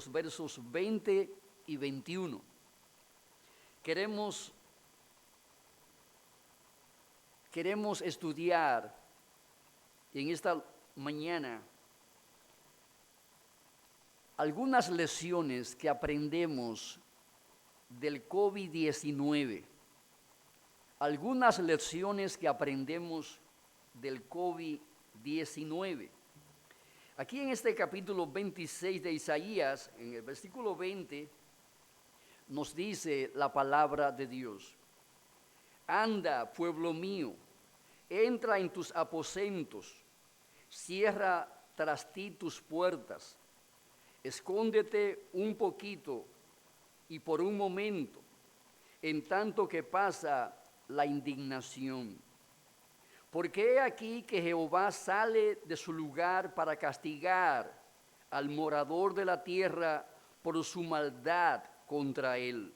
los versos 20 y 21. Queremos estudiar en esta mañana algunas lecciones que aprendemos del COVID-19. Algunas lecciones que aprendemos del COVID-19. Aquí en este capítulo 26 de Isaías, en el versículo 20, nos dice la palabra de Dios. Anda, pueblo mío, entra en tus aposentos, cierra tras ti tus puertas, escóndete un poquito y por un momento, en tanto que pasa la indignación. Porque he aquí que Jehová sale de su lugar para castigar al morador de la tierra por su maldad contra él.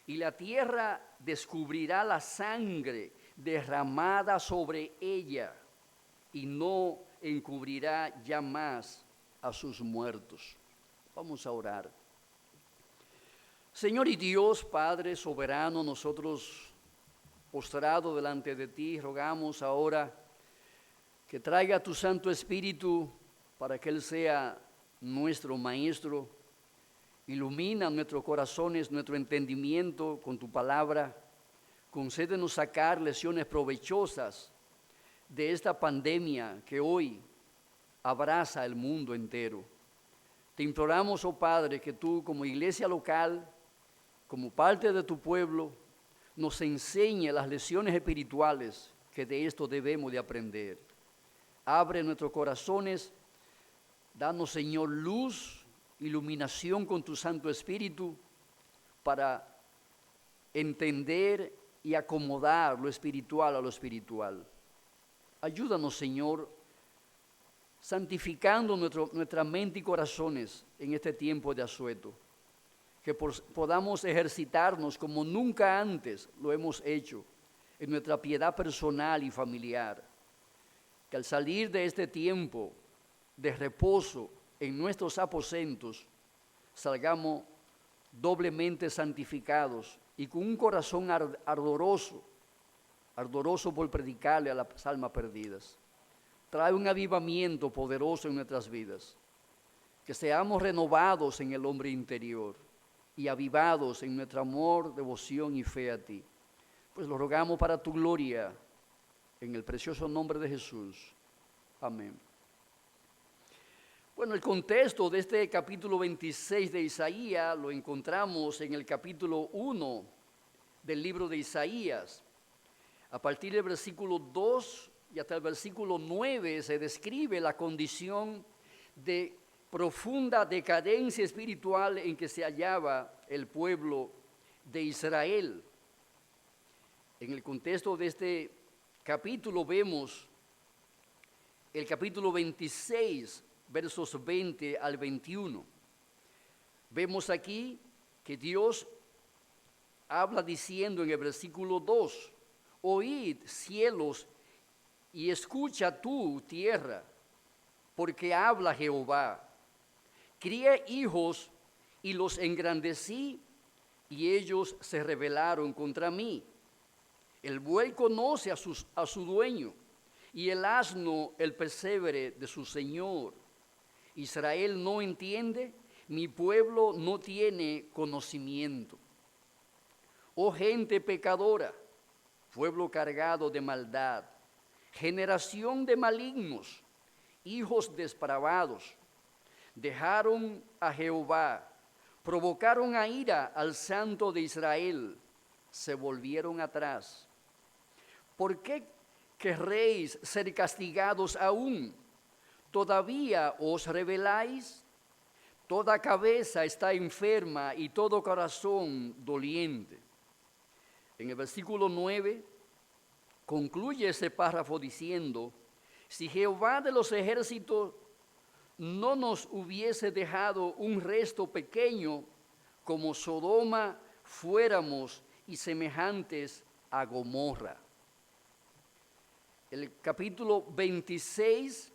Y la tierra descubrirá la sangre derramada sobre ella y no encubrirá ya más a sus muertos. Vamos a orar. Señor y Dios, Padre soberano, nosotros postrado delante de ti, rogamos ahora que traiga tu Santo Espíritu para que Él sea nuestro Maestro. Ilumina nuestros corazones, nuestro entendimiento con tu palabra. Concédenos sacar lecciones provechosas de esta pandemia que hoy abraza el mundo entero. Te imploramos, oh Padre, que tú como iglesia local, como parte de tu pueblo, nos enseñe las lecciones espirituales que de esto debemos de aprender. Abre nuestros corazones, danos, Señor, luz, iluminación con tu Santo Espíritu para entender y acomodar lo espiritual a lo espiritual. Ayúdanos, Señor, santificando nuestra mente y corazones en este tiempo de asueto. Que podamos ejercitarnos como nunca antes lo hemos hecho en nuestra piedad personal y familiar. Que al salir de este tiempo de reposo en nuestros aposentos, salgamos doblemente santificados y con un corazón ardoroso por predicarle a las almas perdidas. Trae un avivamiento poderoso en nuestras vidas. Que seamos renovados en el hombre interior y avivados en nuestro amor, devoción y fe a ti. Pues lo rogamos para tu gloria, en el precioso nombre de Jesús. Amén. Bueno, el contexto de este capítulo 26 de Isaías lo encontramos en el capítulo 1 del libro de Isaías. A partir del versículo 2 y hasta el versículo 9 se describe la condición de profunda decadencia espiritual en que se hallaba el pueblo de Israel. En el contexto de este capítulo vemos el capítulo 26, versos 20 al 21. Vemos aquí que Dios habla diciendo en el versículo 2, oíd cielos y escucha tú tierra, porque habla Jehová. Crié hijos y los engrandecí, y ellos se rebelaron contra mí. El buey conoce a su dueño, y el asno el pesebre de su señor. Israel no entiende, mi pueblo no tiene conocimiento. Oh gente pecadora, pueblo cargado de maldad, generación de malignos, hijos depravados, dejaron a Jehová, provocaron a ira al Santo de Israel, se volvieron atrás. ¿Por qué querréis ser castigados aún? ¿Todavía os rebeláis? Toda cabeza está enferma y todo corazón doliente. En el versículo 9 concluye ese párrafo diciendo, si Jehová de los ejércitos no nos hubiese dejado un resto pequeño, como Sodoma fuéramos y semejantes a Gomorra. El capítulo 26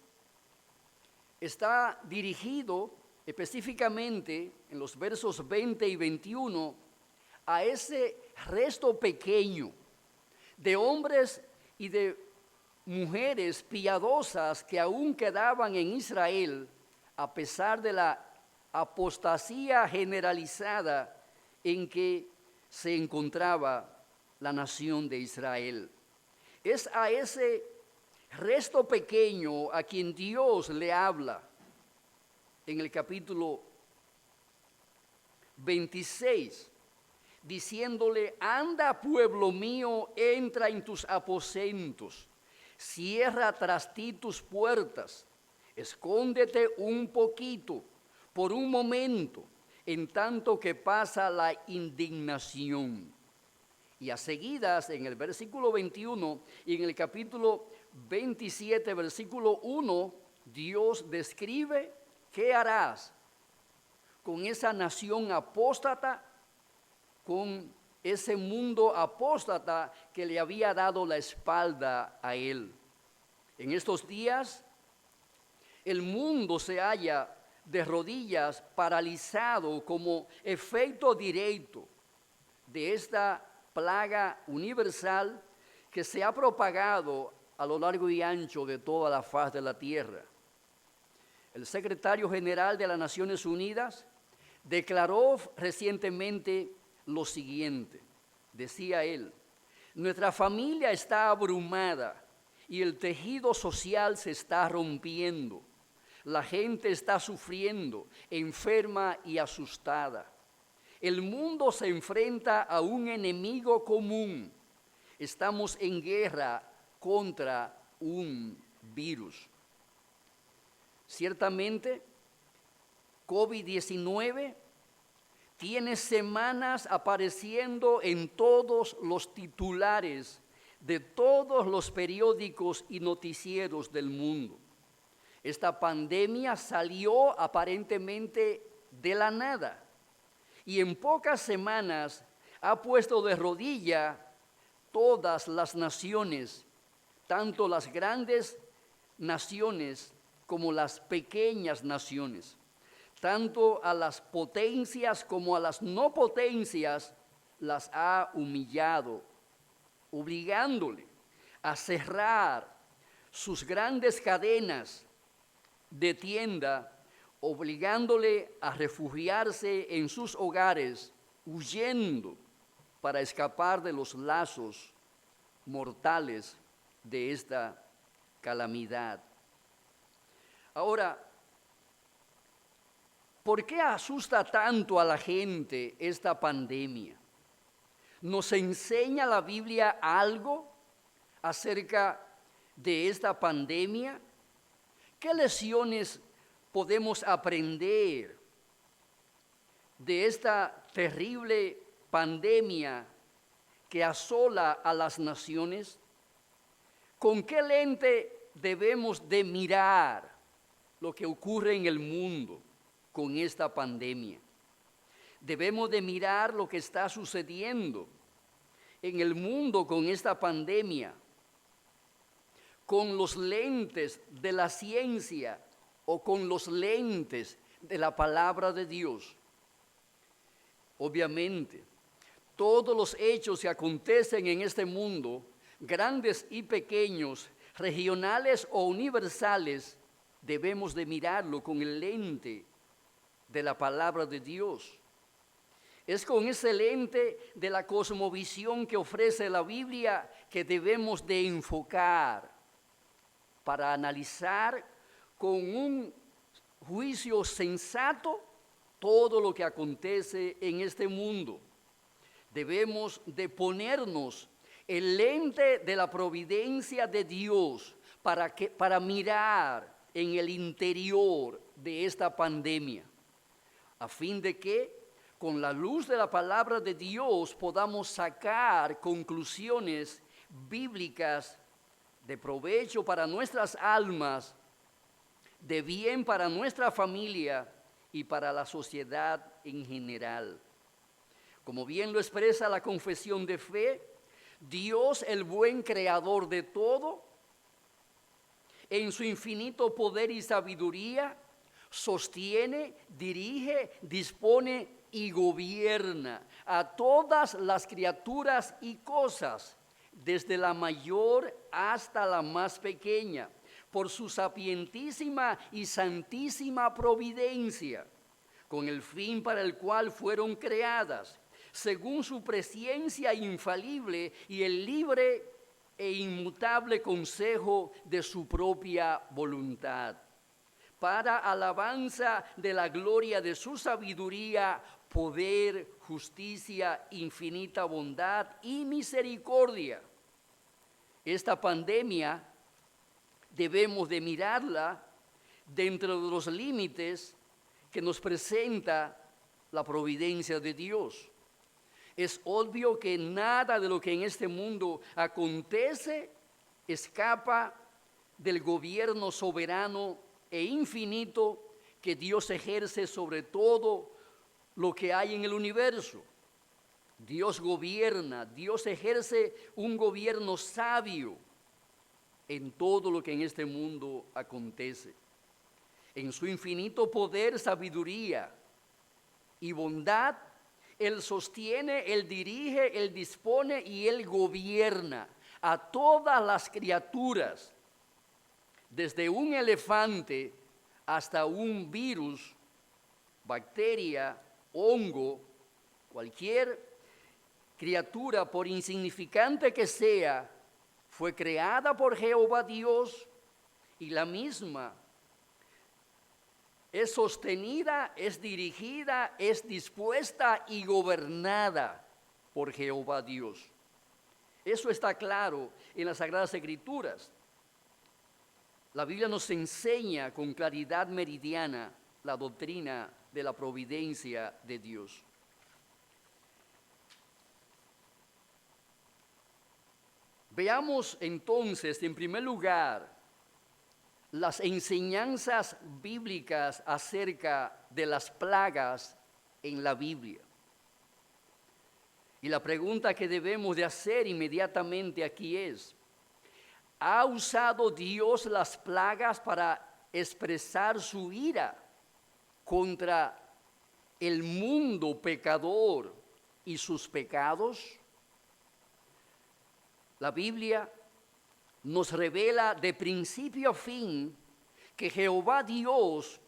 está dirigido específicamente en los versos 20 y 21, a ese resto pequeño de hombres y de mujeres piadosas que aún quedaban en Israel, a pesar de la apostasía generalizada en que se encontraba la nación de Israel. Es a ese resto pequeño a quien Dios le habla en el capítulo 26, diciéndole: anda, pueblo mío, entra en tus aposentos, cierra tras ti tus puertas, escóndete un poquito, por un momento, en tanto que pasa la indignación. Y a seguidas, en el versículo 21 y en el capítulo 27, versículo 1, Dios describe qué harás con esa nación apóstata, con ese mundo apóstata que le había dado la espalda a él. En estos días, el mundo se halla de rodillas, paralizado como efecto directo de esta plaga universal que se ha propagado a lo largo y ancho de toda la faz de la tierra. El secretario general de las Naciones Unidas declaró recientemente lo siguiente. Decía él: nuestra familia está abrumada y el tejido social se está rompiendo. La gente está sufriendo, enferma y asustada. El mundo se enfrenta a un enemigo común. Estamos en guerra contra un virus. Ciertamente, COVID-19 tiene semanas apareciendo en todos los titulares de todos los periódicos y noticieros del mundo. Esta pandemia salió aparentemente de la nada y en pocas semanas ha puesto de rodilla todas las naciones, tanto las grandes naciones como las pequeñas naciones, tanto a las potencias como a las no potencias, las ha humillado, obligándole a cerrar sus grandes cadenas de tienda, obligándole a refugiarse en sus hogares, huyendo para escapar de los lazos mortales de esta calamidad. Ahora, ¿por qué asusta tanto a la gente esta pandemia? ¿Nos enseña la Biblia algo acerca de esta pandemia? ¿Qué lecciones podemos aprender de esta terrible pandemia que asola a las naciones? ¿Con qué lente debemos de mirar lo que ocurre en el mundo con esta pandemia? Debemos de mirar lo que está sucediendo en el mundo con esta pandemia con los lentes de la ciencia o con los lentes de la palabra de Dios. Obviamente, todos los hechos que acontecen en este mundo, grandes y pequeños, regionales o universales, debemos de mirarlo con el lente de la palabra de Dios. Es con ese lente de la cosmovisión que ofrece la Biblia que debemos de enfocar para analizar con un juicio sensato todo lo que acontece en este mundo. Debemos de ponernos el lente de la providencia de Dios para mirar en el interior de esta pandemia, a fin de que con la luz de la palabra de Dios podamos sacar conclusiones bíblicas de provecho para nuestras almas, de bien para nuestra familia y para la sociedad en general. Como bien lo expresa la confesión de fe, Dios, el buen creador de todo, en su infinito poder y sabiduría, sostiene, dirige, dispone y gobierna a todas las criaturas y cosas, desde la mayor hasta la más pequeña, por su sapientísima y santísima providencia, con el fin para el cual fueron creadas, según su presciencia infalible y el libre e inmutable consejo de su propia voluntad, para alabanza de la gloria de su sabiduría, poder, justicia, infinita bondad y misericordia. Esta pandemia debemos de mirarla dentro de los límites que nos presenta la providencia de Dios. Es obvio que nada de lo que en este mundo acontece escapa del gobierno soberano e infinito que Dios ejerce sobre todo lo que hay en el universo. Dios gobierna, Dios ejerce un gobierno sabio en todo lo que en este mundo acontece. En su infinito poder, sabiduría y bondad, Él sostiene, Él dirige, Él dispone y Él gobierna a todas las criaturas, desde un elefante hasta un virus, bacteria, hongo, cualquier criatura, por insignificante que sea, fue creada por Jehová Dios y la misma es sostenida, es dirigida, es dispuesta y gobernada por Jehová Dios. Eso está claro en las Sagradas Escrituras. La Biblia nos enseña con claridad meridiana la doctrina de la providencia de Dios. Veamos entonces, en primer lugar, las enseñanzas bíblicas acerca de las plagas en la Biblia. Y la pregunta que debemos de hacer inmediatamente aquí es: ¿ha usado Dios las plagas para expresar su ira contra el mundo pecador y sus pecados? La Biblia nos revela de principio a fin que Jehová Dios,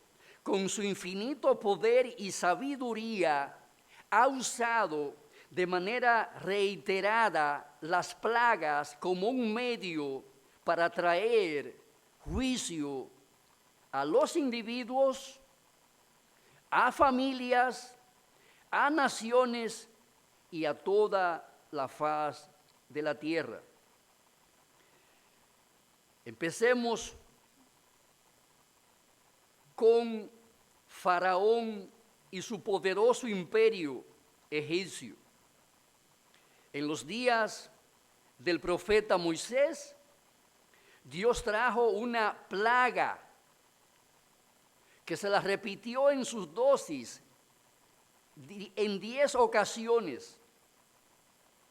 con su infinito poder y sabiduría, ha usado de manera reiterada las plagas como un medio para traer juicio a los individuos, a familias, a naciones y a toda la faz de la tierra. Empecemos con Faraón y su poderoso imperio egipcio. En los días del profeta Moisés, Dios trajo una plaga que se la repitió en sus dosis en 10 ocasiones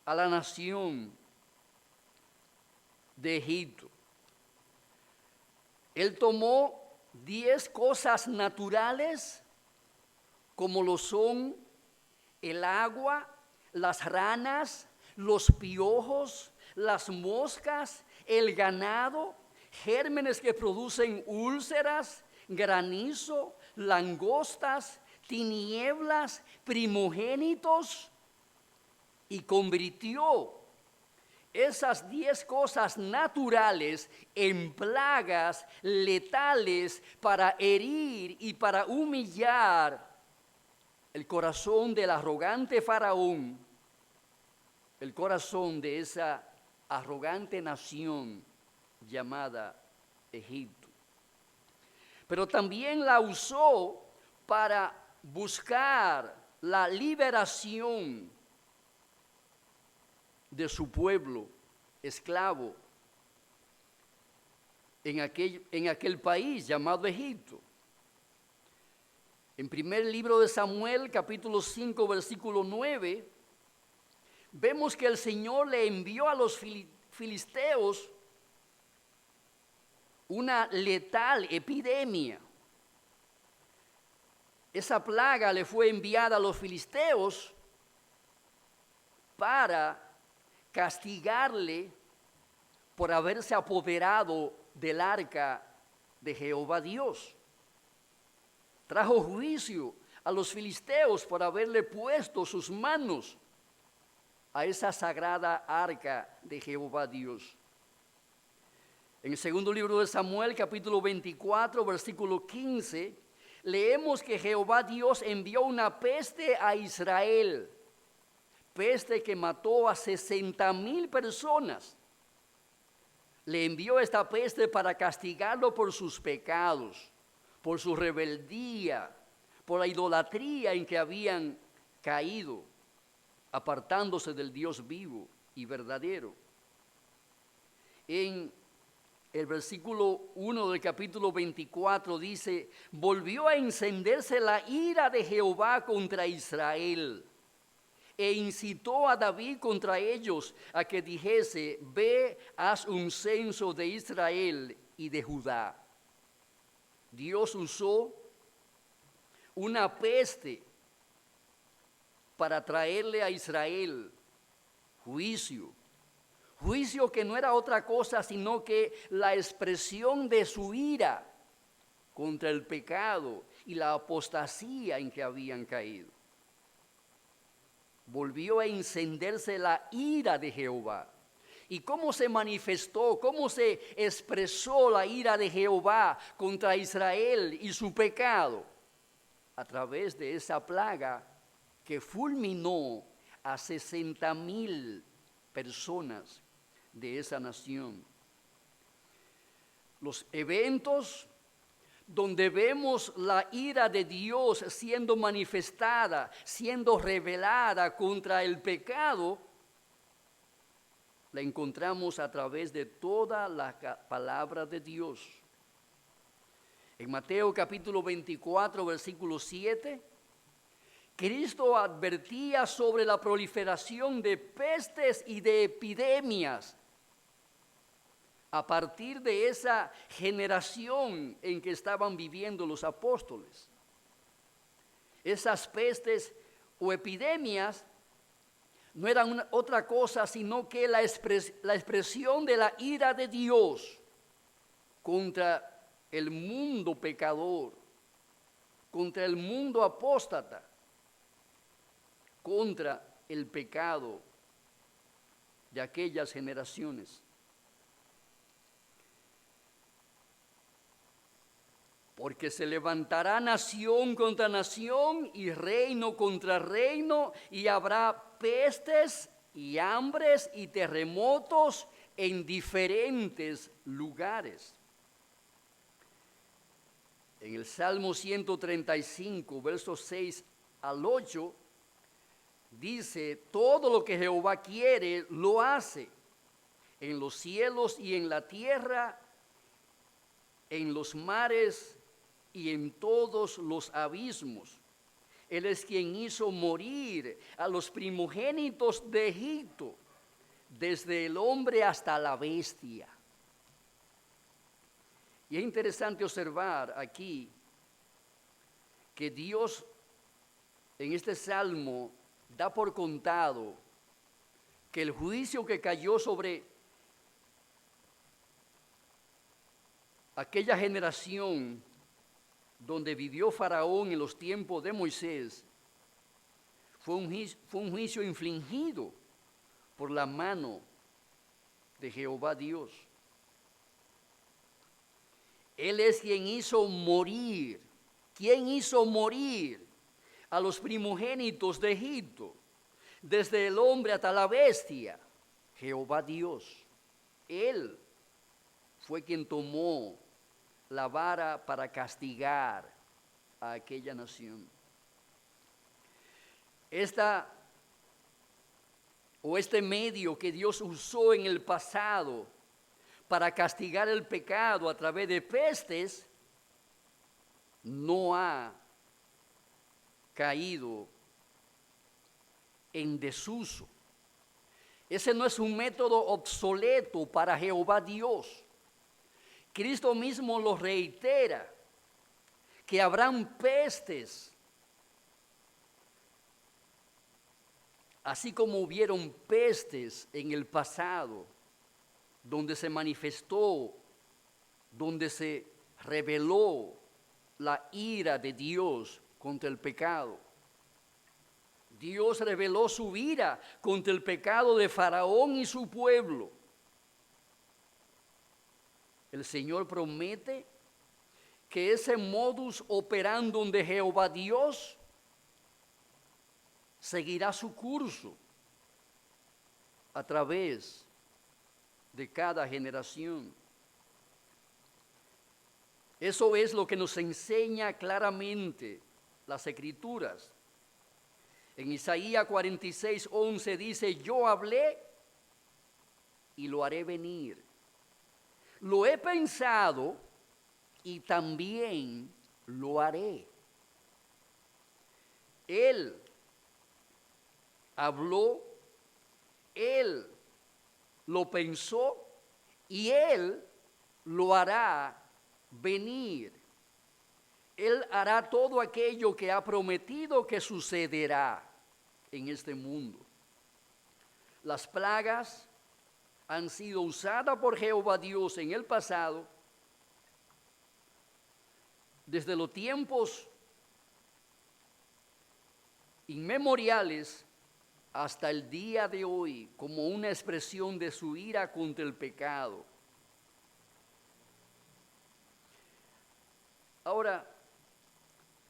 a la nación de Egipto. Él tomó 10 cosas naturales, como lo son el agua, las ranas, los piojos, las moscas, el ganado, gérmenes que producen úlceras, granizo, langostas, tinieblas, primogénitos, y convirtió esas 10 cosas naturales en plagas letales para herir y para humillar el corazón del arrogante Faraón, el corazón de esa arrogante nación llamada Egipto. Pero también la usó para buscar la liberación de su pueblo esclavo en aquel país llamado Egipto. En primer libro de Samuel, capítulo 5, versículo 9, vemos que el Señor le envió a los filisteos una letal epidemia. Esa plaga le fue enviada a los filisteos para castigarle por haberse apoderado del arca de Jehová Dios. Trajo juicio a los filisteos por haberle puesto sus manos a esa sagrada arca de Jehová Dios. En el segundo libro de Samuel, capítulo 24, versículo 15, leemos que Jehová Dios envió una peste a Israel, peste que mató a 60,000 personas. Le envió esta peste para castigarlo por sus pecados, por su rebeldía, por la idolatría en que habían caído, apartándose del Dios vivo y verdadero. En el versículo 1 del capítulo 24 dice: volvió a encenderse la ira de Jehová contra Israel, e incitó a David contra ellos a que dijese: ve, haz un censo de Israel y de Judá. Dios usó una peste para traerle a Israel juicio. Juicio que no era otra cosa sino que la expresión de su ira contra el pecado y la apostasía en que habían caído. Volvió a encenderse la ira de Jehová. ¿Y cómo se manifestó, cómo se expresó la ira de Jehová contra Israel y su pecado? A través de esa plaga que fulminó a 60,000 personas de esa nación. Los eventos donde vemos la ira de Dios siendo manifestada, siendo revelada contra el pecado, la encontramos a través de toda la palabra de Dios. En Mateo capítulo 24, versículo 7, Cristo advertía sobre la proliferación de pestes y de epidemias a partir de esa generación en que estaban viviendo los apóstoles. Esas pestes o epidemias no eran otra cosa sino que la expresión de la ira de Dios contra el mundo pecador, contra el mundo apóstata, contra el pecado de aquellas generaciones. Porque se levantará nación contra nación y reino contra reino, y habrá pestes y hambres y terremotos en diferentes lugares. En el Salmo 135, versos 6 al 8, dice: todo lo que Jehová quiere lo hace, en los cielos y en la tierra, en los mares y en todos los abismos. Él es quien hizo morir a los primogénitos de Egipto, desde el hombre hasta la bestia. Y es interesante observar aquí que Dios en este salmo da por contado que el juicio que cayó sobre aquella generación donde vivió Faraón en los tiempos de Moisés fue un juicio infligido por la mano de Jehová Dios. Él es quien hizo morir. ¿Quién hizo morir a los primogénitos de Egipto? Desde el hombre hasta la bestia. Jehová Dios. Él fue quien tomó la vara para castigar a aquella nación. Este medio que Dios usó en el pasado para castigar el pecado a través de pestes, no ha caído en desuso. Ese no es un método obsoleto para Jehová Dios. Cristo mismo lo reitera, que habrán pestes Así como hubieron pestes en el pasado, donde se manifestó, donde se reveló la ira de Dios contra el pecado. Dios reveló su ira contra el pecado de Faraón y su pueblo. El Señor promete que ese modus operandum de Jehová Dios seguirá su curso a través de cada generación. Eso es lo que nos enseña claramente las Escrituras. En Isaías 46:11 dice: yo hablé y lo haré venir. Lo he pensado y también lo haré. Él habló, Él lo pensó y Él lo hará venir. Él hará todo aquello que ha prometido que sucederá en este mundo. Las plagas han sido usadas por Jehová Dios en el pasado, desde los tiempos inmemoriales hasta el día de hoy, como una expresión de su ira contra el pecado. Ahora,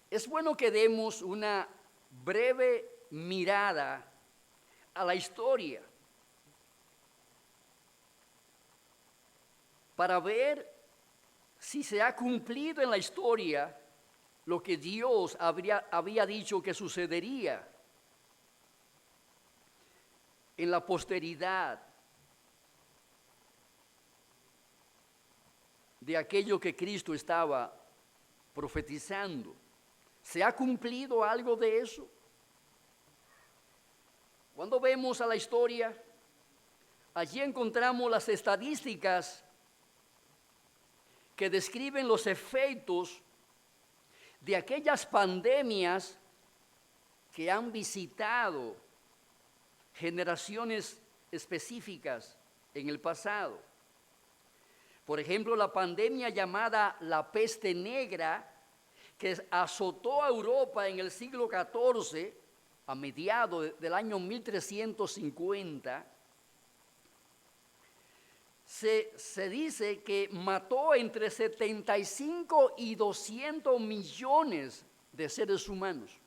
es bueno que demos una breve mirada a la historia para ver si se ha cumplido en la historia lo que Dios había dicho que sucedería en la posteridad de aquello que Cristo estaba profetizando. ¿Se ha cumplido algo de eso? Cuando vemos a la historia, allí encontramos las estadísticas que describen los efectos de aquellas pandemias que han visitado generaciones específicas en el pasado. Por ejemplo, la pandemia llamada la peste negra, que azotó a Europa en el siglo XIV, a mediados del año 1350, se dice que mató entre 75 y 200 millones de seres humanos.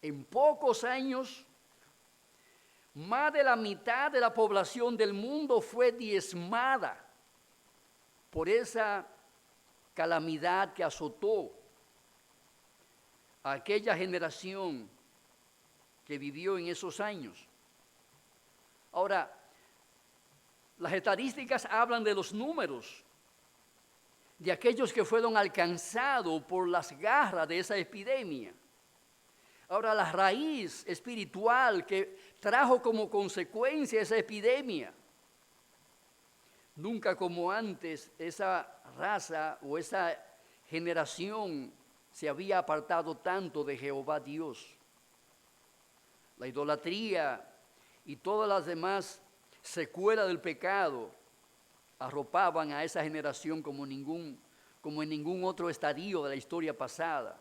En pocos años, más de la mitad de la población del mundo fue diezmada por esa calamidad que azotó a aquella generación que vivió en esos años. Ahora, las estadísticas hablan de los números de aquellos que fueron alcanzados por las garras de esa epidemia. Ahora, la raíz espiritual que trajo como consecuencia esa epidemia. Nunca como antes esa raza o esa generación se había apartado tanto de Jehová Dios. La idolatría y todas las demás secuelas del pecado arropaban a esa generación como en ningún otro estadio de la historia pasada.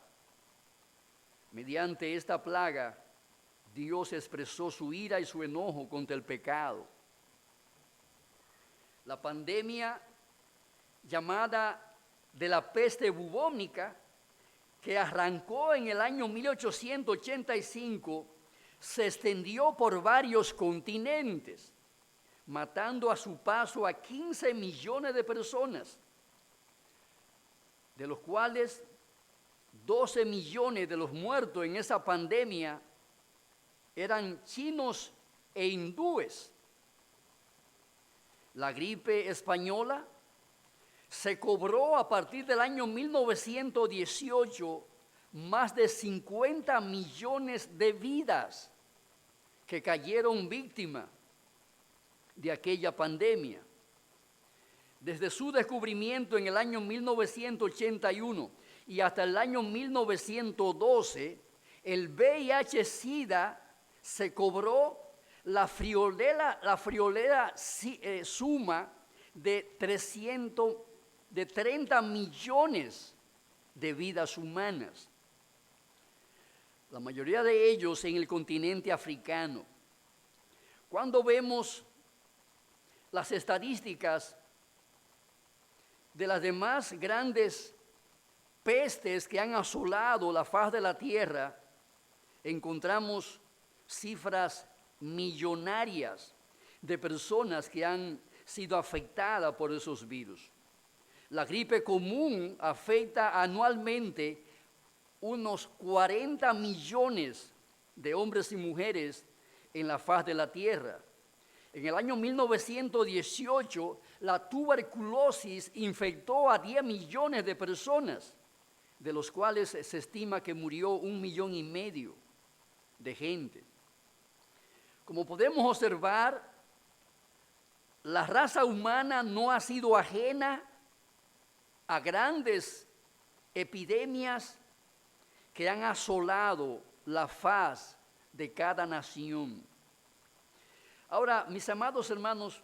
Mediante esta plaga, Dios expresó su ira y su enojo contra el pecado. La pandemia llamada de la peste bubónica, que arrancó en el año 1885, se extendió por varios continentes, matando a su paso a 15 millones de personas, de los cuales 12 millones de los muertos en esa pandemia eran chinos e hindúes. La gripe española se cobró a partir del año 1918 más de 50 millones de vidas que cayeron víctimas de aquella pandemia. Desde su descubrimiento en el año 1981 y hasta el año 1912, el VIH-Sida se cobró la friolera suma de 30 millones de vidas humanas. La mayoría de ellos en el continente africano. Cuando vemos las estadísticas de las demás grandes pestes que han asolado la faz de la tierra, encontramos cifras millonarias de personas que han sido afectadas por esos virus. La gripe común afecta anualmente unos 40 millones de hombres y mujeres en la faz de la tierra. En el año 1918, la tuberculosis infectó a 10 millones de personas, de los cuales se estima que murió 1,5 millones de gente. Como podemos observar, la raza humana no ha sido ajena a grandes epidemias que han asolado la faz de cada nación. Ahora, mis amados hermanos,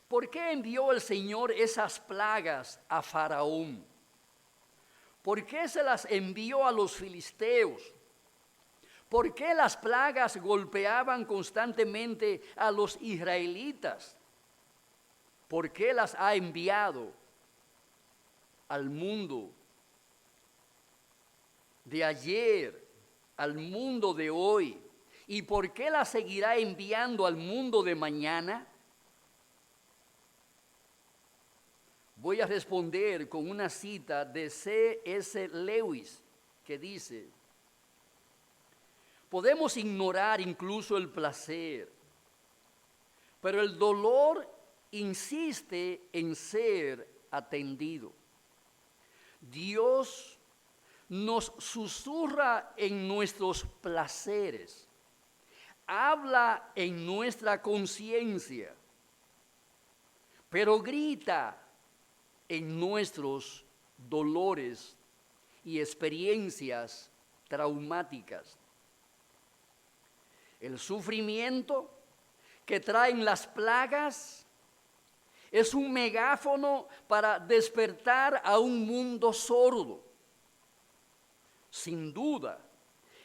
¿por qué envió el Señor esas plagas a Faraón? ¿Por qué se las envió a los filisteos? ¿Por qué las plagas golpeaban constantemente a los israelitas? ¿Por qué las ha enviado al mundo de ayer, al mundo de hoy? ¿Y por qué las seguirá enviando al mundo de mañana? Voy a responder con una cita de C.S. Lewis que dice: podemos ignorar incluso el placer, pero el dolor insiste en ser atendido. Dios nos susurra en nuestros placeres, habla en nuestra conciencia, pero grita en nuestros dolores y experiencias traumáticas. El sufrimiento que traen las plagas es un megáfono para despertar a un mundo sordo. Sin duda,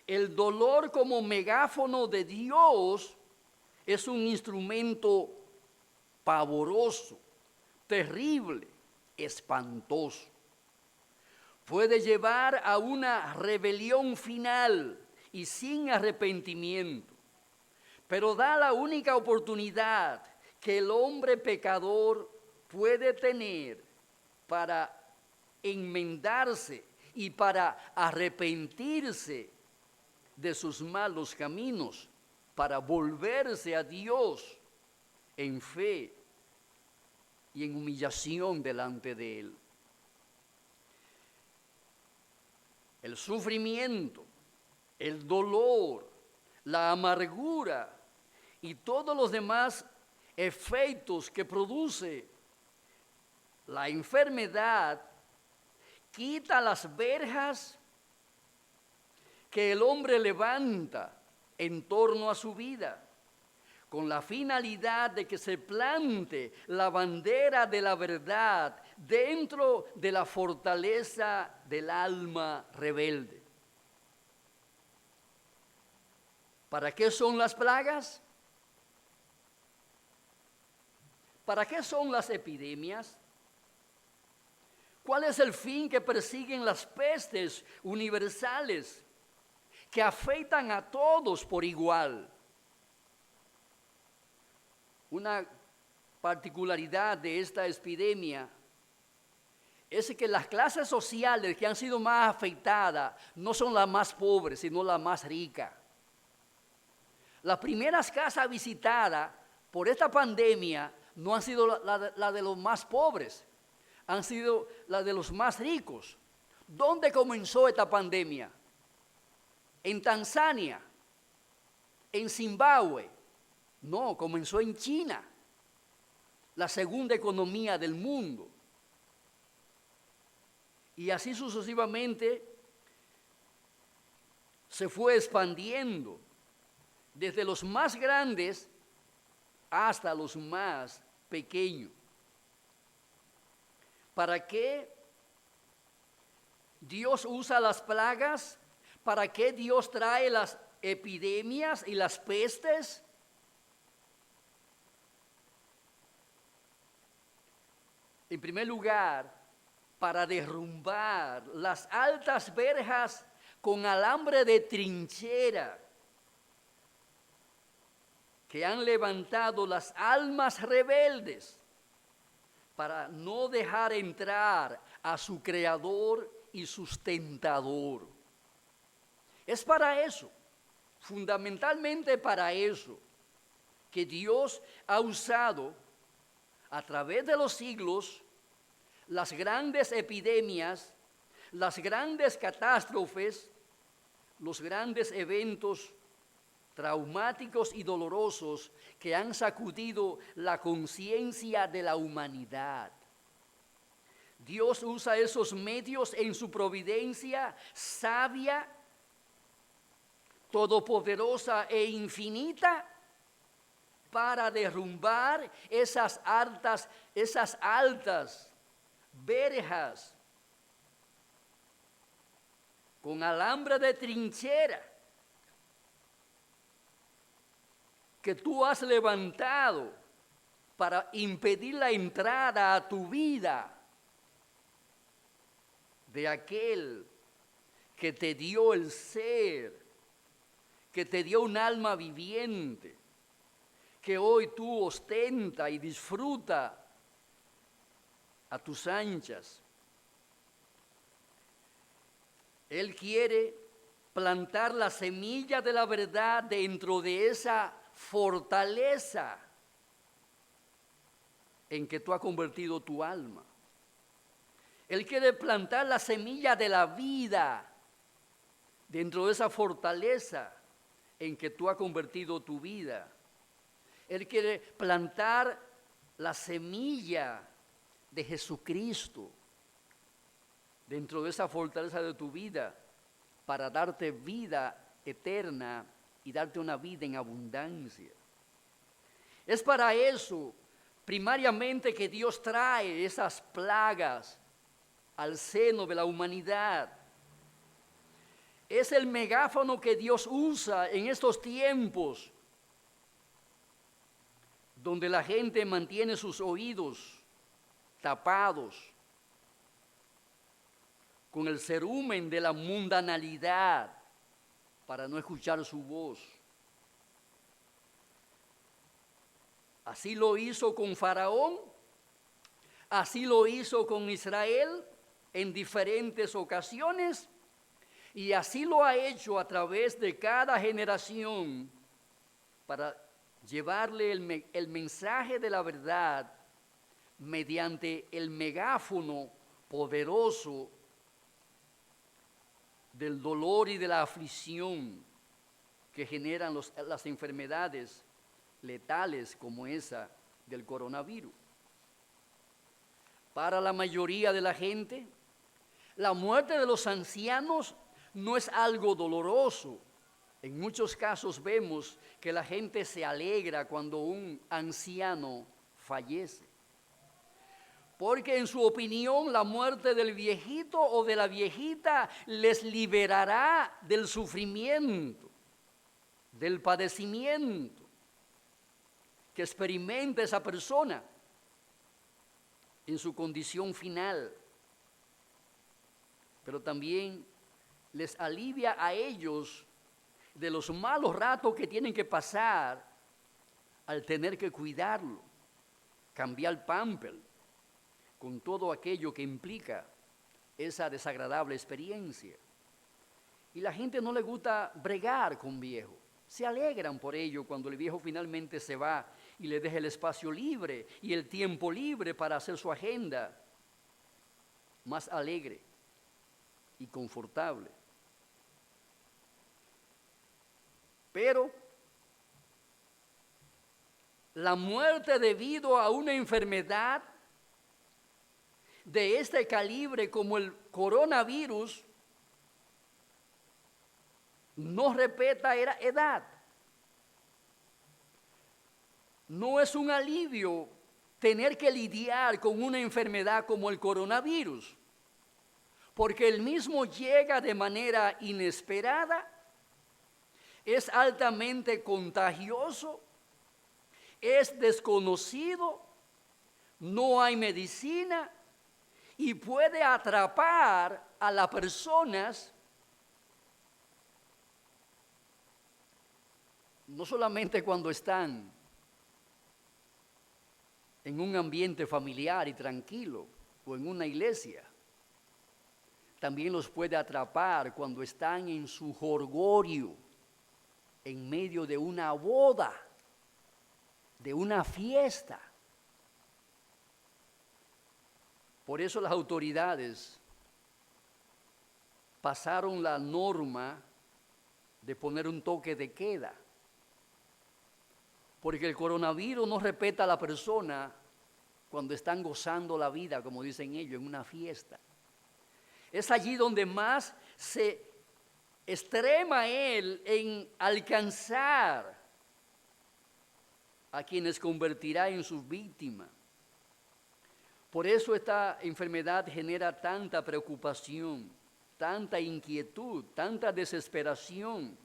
el dolor como megáfono de Dios es un instrumento pavoroso, terrible, espantoso. Puede llevar a una rebelión final y sin arrepentimiento, pero da la única oportunidad que el hombre pecador puede tener para enmendarse y para arrepentirse de sus malos caminos, para volverse a Dios en fe y en humillación delante de Él. El sufrimiento, el dolor, la amargura y todos los demás efectos que produce la enfermedad quita las verjas que el hombre levanta en torno a su vida, con la finalidad de que se plante la bandera de la verdad dentro de la fortaleza del alma rebelde. ¿Para qué son las plagas? ¿Para qué son las epidemias? ¿Cuál es el fin que persiguen las pestes universales que afectan a todos por igual? Una particularidad de esta epidemia es que las clases sociales que han sido más afectadas no son las más pobres, sino las más ricas. Las primeras casas visitadas por esta pandemia no han sido las de los más pobres, han sido las de los más ricos. ¿Dónde comenzó esta pandemia? ¿En Tanzania? ¿En Zimbabue? No, comenzó en China, la segunda economía del mundo. Y así sucesivamente se fue expandiendo. desde los más grandes hasta los más pequeños. ¿Para qué Dios usa las plagas? ¿Para qué Dios trae las epidemias y las pestes? En primer lugar, para derrumbar las altas verjas con alambre de trinchera que han levantado las almas rebeldes para no dejar entrar a su Creador y sustentador. Es para eso, fundamentalmente para eso, que Dios ha usado a través de los siglos las grandes epidemias, las grandes catástrofes, los grandes eventos traumáticos y dolorosos que han sacudido la conciencia de la humanidad. Dios usa esos medios en su providencia sabia, todopoderosa e infinita para derrumbar esas altas verjas con alambre de trinchera que tú has levantado para impedir la entrada a tu vida de aquel que te dio el ser, que te dio un alma viviente, que hoy tú ostenta y disfruta a tus anchas. Él quiere plantar la semilla de la verdad dentro de esa fortaleza en que tú has convertido tu alma. Él quiere plantar la semilla de la vida dentro de esa fortaleza en que tú has convertido tu vida. Él quiere plantar la semilla de Jesucristo dentro de esa fortaleza de tu vida para darte vida eterna y darte una vida en abundancia. Es para eso, primariamente, que Dios trae esas plagas al seno de la humanidad. Es el megáfono que Dios usa en estos tiempos, donde la gente mantiene sus oídos tapados con el cerumen de la mundanalidad para no escuchar su voz. Así lo hizo con Faraón, así lo hizo con Israel en diferentes ocasiones, y así lo ha hecho a través de cada generación para llevarle el mensaje de la verdad mediante el megáfono poderoso del dolor y de la aflicción que generan las enfermedades letales como esa del coronavirus. Para la mayoría de la gente, la muerte de los ancianos no es algo doloroso. En muchos casos vemos que la gente se alegra cuando un anciano fallece, porque en su opinión la muerte del viejito o de la viejita les liberará del sufrimiento, del padecimiento que experimenta esa persona en su condición final. Pero también les alivia a ellos de los malos ratos que tienen que pasar al tener que cuidarlo, cambiar pamper, con todo aquello que implica esa desagradable experiencia. Y la gente no le gusta bregar con viejo. Se alegran por ello cuando el viejo finalmente se va y le deja el espacio libre y el tiempo libre para hacer su agenda más alegre y confortable. Pero la muerte debido a una enfermedad de este calibre como el coronavirus no respeta edad. no es un alivio tener que lidiar con una enfermedad como el coronavirus, porque el mismo llega de manera inesperada, es altamente contagioso, es desconocido, no hay medicina y puede atrapar a las personas no solamente cuando están en un ambiente familiar y tranquilo o en una iglesia, también los puede atrapar cuando están en su jolgorio, en medio de una boda, de una fiesta. Por eso las autoridades pasaron la norma de poner un toque de queda, porque el coronavirus no respeta a la persona cuando están gozando la vida, como dicen ellos, en una fiesta. Es allí donde más se extrema él en alcanzar a quienes convertirá en sus víctimas. Por eso esta enfermedad genera tanta preocupación, tanta inquietud, tanta desesperación.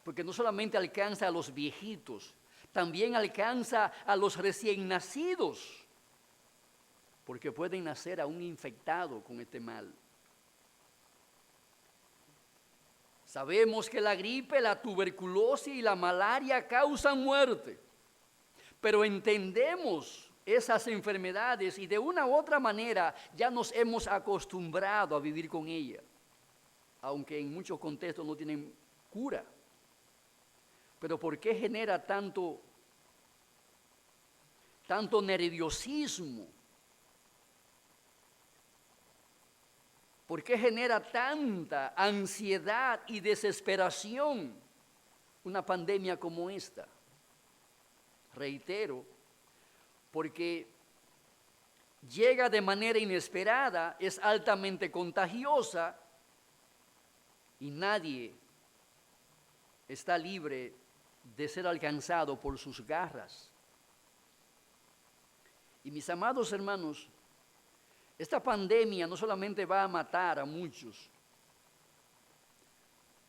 Porque no solamente alcanza a los viejitos, también alcanza a los recién nacidos, porque pueden nacer aún infectados con este mal. Sabemos que la gripe, la tuberculosis y la malaria causan muerte, pero entendemos esas enfermedades y de una u otra manera ya nos hemos acostumbrado a vivir con ellas, aunque en muchos contextos no tienen cura. Pero ¿por qué genera tanto nerviosismo? ¿Por qué genera tanta ansiedad y desesperación una pandemia como esta? Reitero, porque llega de manera inesperada, es altamente contagiosa y nadie está libre de ser alcanzado por sus garras. Y mis amados hermanos, esta pandemia no solamente va a matar a muchos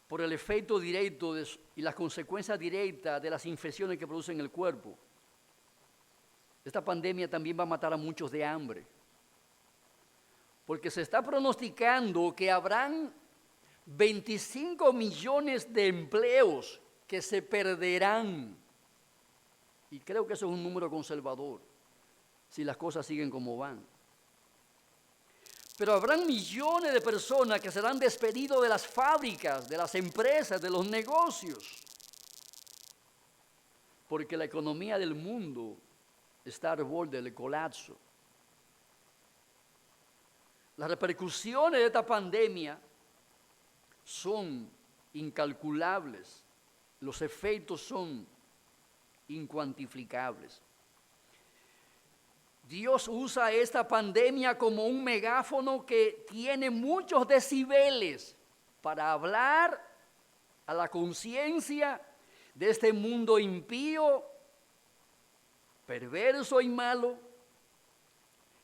por el efecto directo y las consecuencias directas de las infecciones que producen el cuerpo. Esta pandemia también va a matar a muchos de hambre, porque se está pronosticando que habrán 25 millones de empleos que se perderán. Y creo que eso es un número conservador, si las cosas siguen como van. Pero habrán millones de personas que serán despedidos de las fábricas, de las empresas, de los negocios, porque la economía del mundo está al borde del colapso. Las repercusiones de esta pandemia son incalculables, los efectos son incuantificables. Dios usa esta pandemia como un megáfono que tiene muchos decibeles para hablar a la conciencia de este mundo impío, perverso y malo,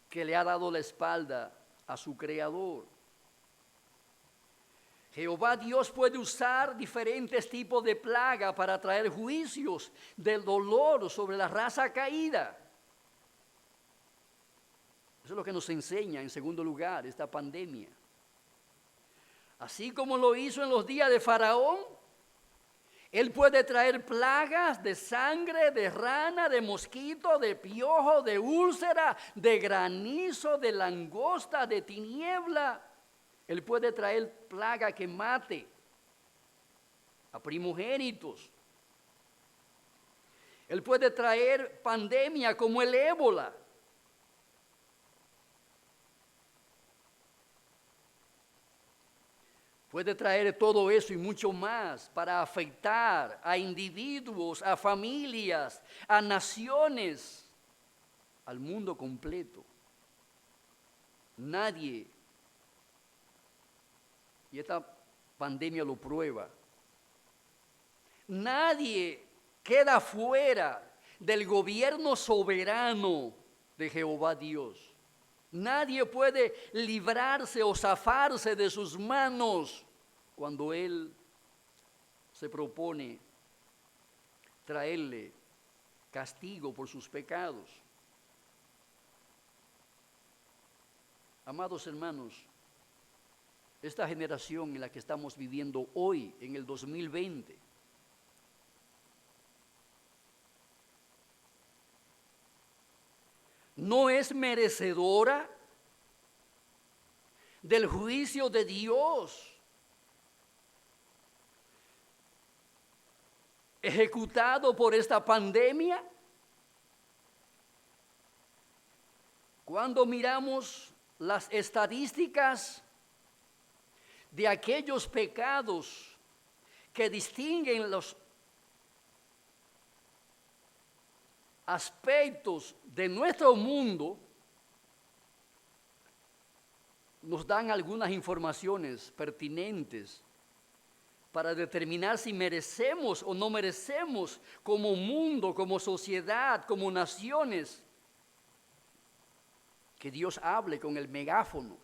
que le ha dado la espalda a su Creador. Jehová Dios puede usar diferentes tipos de plaga para traer juicios del dolor sobre la raza caída. Eso es lo que nos enseña, en segundo lugar, esta pandemia. Así como lo hizo en los días de Faraón, Él puede traer plagas de sangre, de rana, de mosquito, de piojo, de úlcera, de granizo, de langosta, de tiniebla. Él puede traer plaga que mate a primogénitos. Él puede traer pandemia como el ébola. Puede traer todo eso y mucho más para afectar a individuos, a familias, a naciones, al mundo completo. Nadie, y esta pandemia lo prueba, nadie queda fuera del gobierno soberano de Jehová Dios. Nadie puede librarse o zafarse de sus manos cuando Él se propone traerle castigo por sus pecados. Amados hermanos, esta generación en la que estamos viviendo hoy, en el 2020, no es merecedora del juicio de Dios ejecutado por esta pandemia. Cuando miramos las estadísticas de aquellos pecados que distinguen los aspectos de nuestro mundo, nos dan algunas informaciones pertinentes para determinar si merecemos o no merecemos como mundo, como sociedad, como naciones, que Dios hable con el megáfono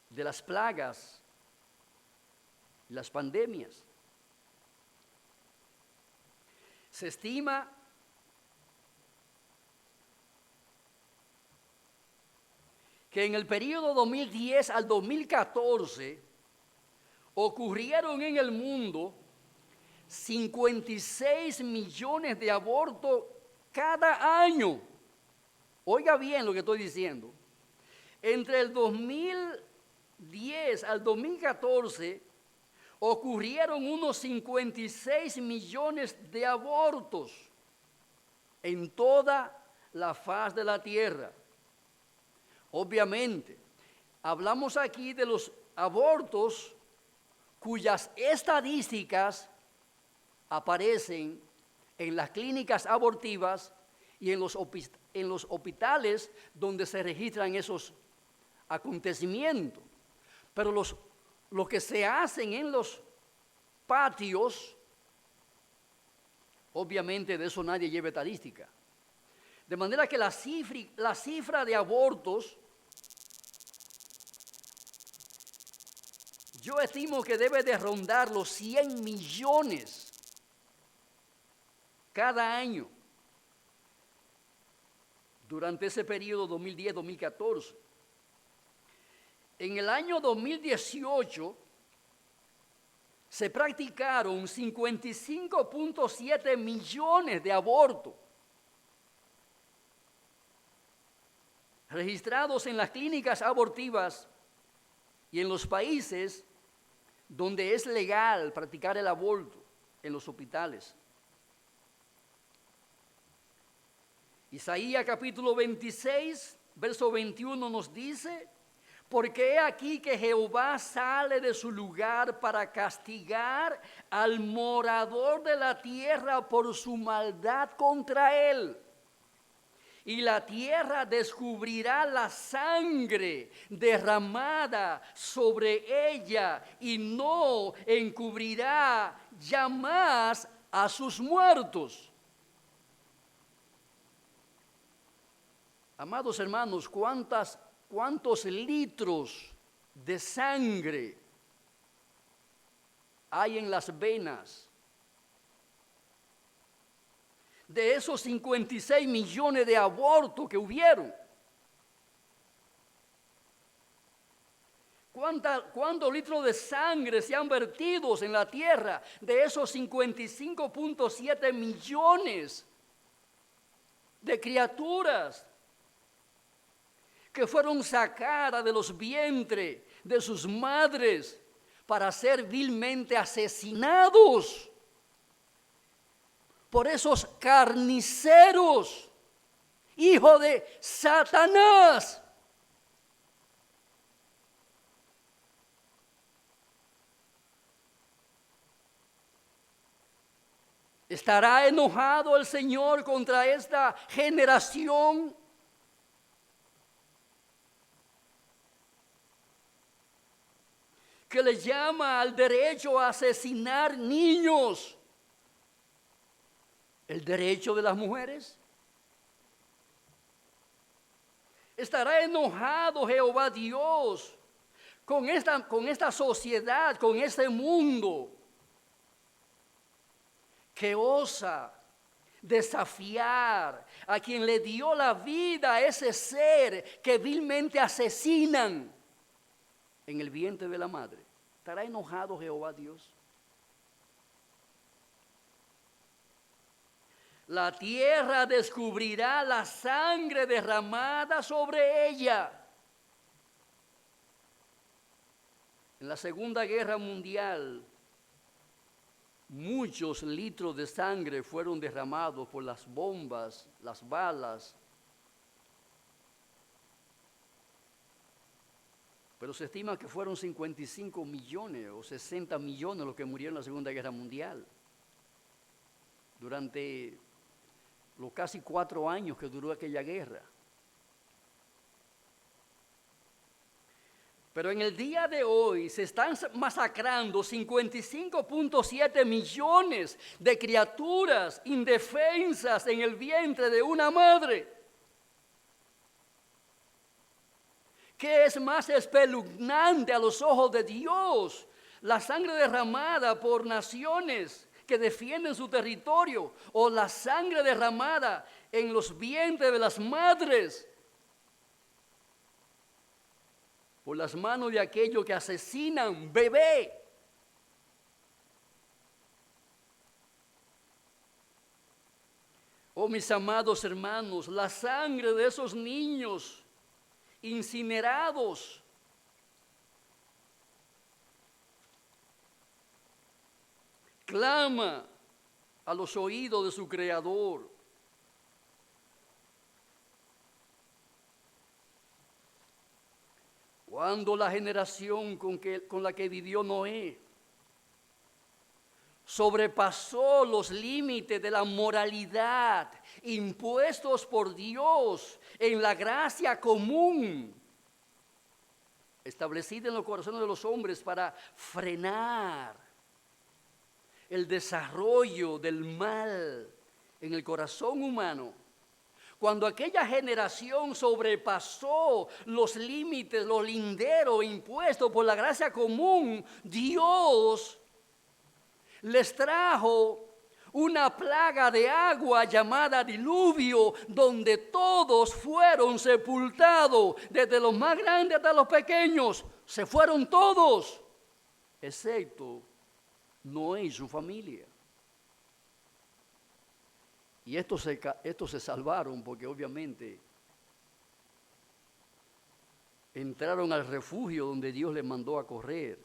de las plagas y las pandemias. Se estima que en el periodo 2010 al 2014 ocurrieron en el mundo 56 millones de abortos cada año. Oiga bien lo que estoy diciendo. Entre el 2010 al 2014 ocurrieron unos 56 millones de abortos en toda la faz de la tierra. Obviamente, hablamos aquí de los abortos cuyas estadísticas aparecen en las clínicas abortivas y en los hospitales donde se registran esos acontecimientos. Pero los que se hacen en los patios, obviamente de eso nadie lleva estadística. De manera que la cifra de abortos, yo estimo que debe de rondar los 100 millones cada año durante ese periodo 2010-2014. En el año 2018 se practicaron 55.7 millones de abortos registrados en las clínicas abortivas y en los países donde es legal practicar el aborto, en los hospitales. Isaías capítulo 26, verso 21 nos dice: porque he aquí que Jehová sale de su lugar para castigar al morador de la tierra por su maldad contra él. Y la tierra descubrirá la sangre derramada sobre ella y no encubrirá ya más a sus muertos. Amados hermanos, ¿cuántos litros de sangre hay en las venas de esos 56 millones de abortos que hubieron? ¿Cuántos litros de sangre se han vertido en la tierra de esos 55.7 millones de criaturas que fueron sacadas de los vientres de sus madres para ser vilmente asesinados por esos carniceros, hijos de Satanás? ¿Estará enojado el Señor contra esta generación? Que le llama al derecho a asesinar niños el derecho de las mujeres? ¿Estará enojado Jehová Dios con esta sociedad, con este mundo que osa desafiar a quien le dio la vida, a ese ser que vilmente asesinan en el vientre de la madre? ¿Estará enojado Jehová Dios? La tierra descubrirá la sangre derramada sobre ella. En la Segunda Guerra Mundial, muchos litros de sangre fueron derramados por las bombas, las balas. Pero se estima que fueron 55 millones o 60 millones los que murieron en la Segunda Guerra Mundial. Durante los casi 4 años que duró aquella guerra. Pero en el día de hoy se están masacrando 55.7 millones de criaturas indefensas en el vientre de una madre. ¿Qué es más espeluznante a los ojos de Dios? La sangre derramada por naciones que defienden su territorio, o la sangre derramada en los vientres de las madres por las manos de aquellos que asesinan bebé. Oh, mis amados hermanos, la sangre de esos niños incinerados clama a los oídos de su Creador. Cuando la generación con la que vivió Noé sobrepasó los límites de la moralidad impuestos por Dios en la gracia común establecida en los corazones de los hombres para frenar el desarrollo del mal en el corazón humano, cuando aquella generación sobrepasó los límites, los linderos impuestos por la gracia común, Dios les trajo una plaga de agua llamada diluvio, donde todos fueron sepultados, desde los más grandes hasta los pequeños. Se fueron todos, excepto Noé y su familia. Y estos se salvaron porque obviamente entraron al refugio donde Dios les mandó a correr.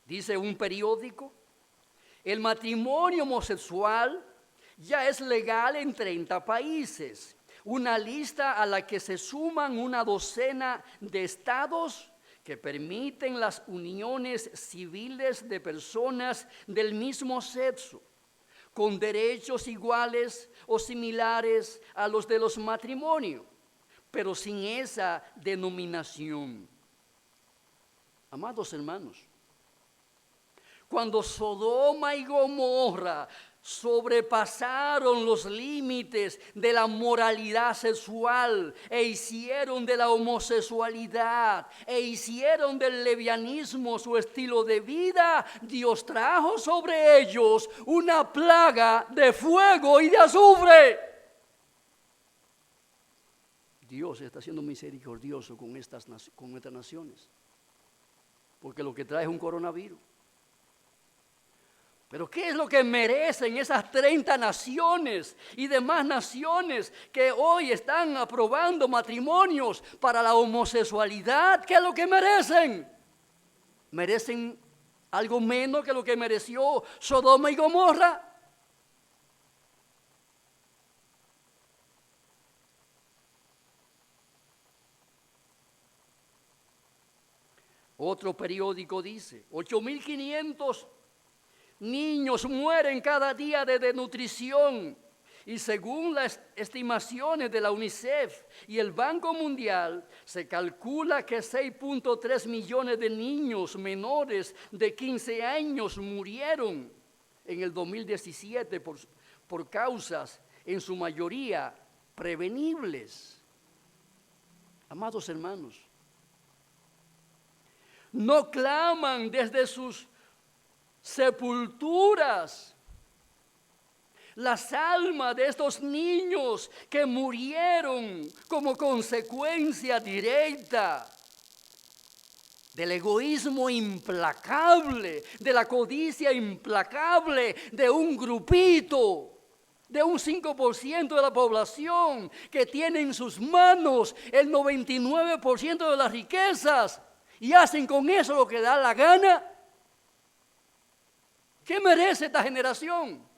Dice un periódico, el matrimonio homosexual ya es legal en 30 países, una lista a la que se suman una docena de estados que permiten las uniones civiles de personas del mismo sexo, con derechos iguales o similares a los de los matrimonios, pero sin esa denominación. Amados hermanos, cuando Sodoma y Gomorra sobrepasaron los límites de la moralidad sexual e hicieron de la homosexualidad e hicieron del lesbianismo su estilo de vida, Dios trajo sobre ellos una plaga de fuego y de azufre. Dios está siendo misericordioso con estas naciones, porque lo que trae es un coronavirus. Pero ¿qué es lo que merecen esas 30 naciones y demás naciones que hoy están aprobando matrimonios para la homosexualidad? ¿Qué es lo que merecen? ¿Merecen algo menos que lo que mereció Sodoma y Gomorra? Otro periódico dice, 8.500 niños mueren cada día de desnutrición Y según las estimaciones de la UNICEF y el Banco Mundial, se calcula que 6.3 millones de niños menores de 15 años murieron en el 2017 por causas, en su mayoría, prevenibles. Amados hermanos, no claman desde sus sepulturas las almas de estos niños que murieron como consecuencia directa del egoísmo implacable, de la codicia implacable de un grupito, de un 5% de la población que tiene en sus manos el 99% de las riquezas y hacen con eso lo que da la gana. ¿Qué merece esta generación?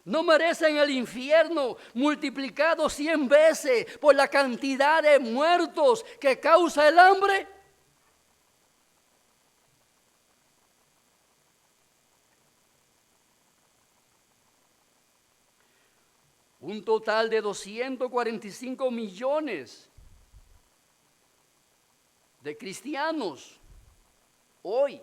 No merecen el infierno multiplicado 100 veces por la cantidad de muertos que causa el hambre. Un total de 245 millones de cristianos hoy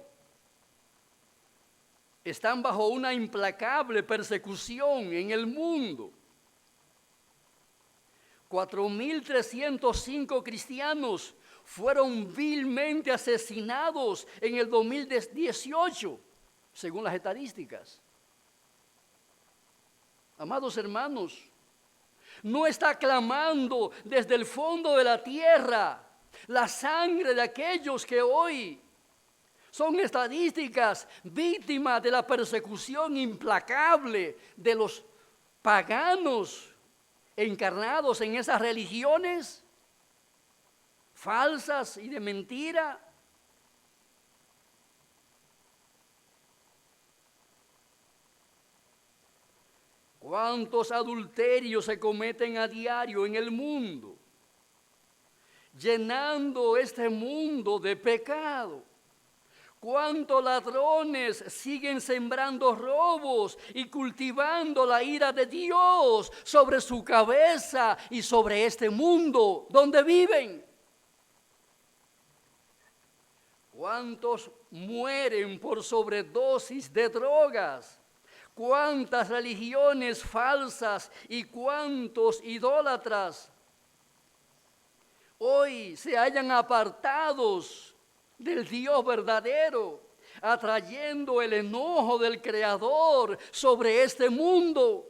están bajo una implacable persecución en el mundo. 4.305 cristianos fueron vilmente asesinados en el 2018, según las estadísticas. Amados hermanos, no está clamando desde el fondo de la tierra la sangre de aquellos que hoy son estadísticas víctimas de la persecución implacable de los paganos encarnados en esas religiones falsas y de mentira. ¿Cuántos adulterios se cometen a diario en el mundo? Llenando este mundo de pecado. ¿Cuántos ladrones siguen sembrando robos y cultivando la ira de Dios sobre su cabeza y sobre este mundo donde viven? ¿Cuántos mueren por sobredosis de drogas? ¿Cuántas religiones falsas y cuántos idólatras hoy se hallan apartados del Dios verdadero, atrayendo el enojo del Creador sobre este mundo?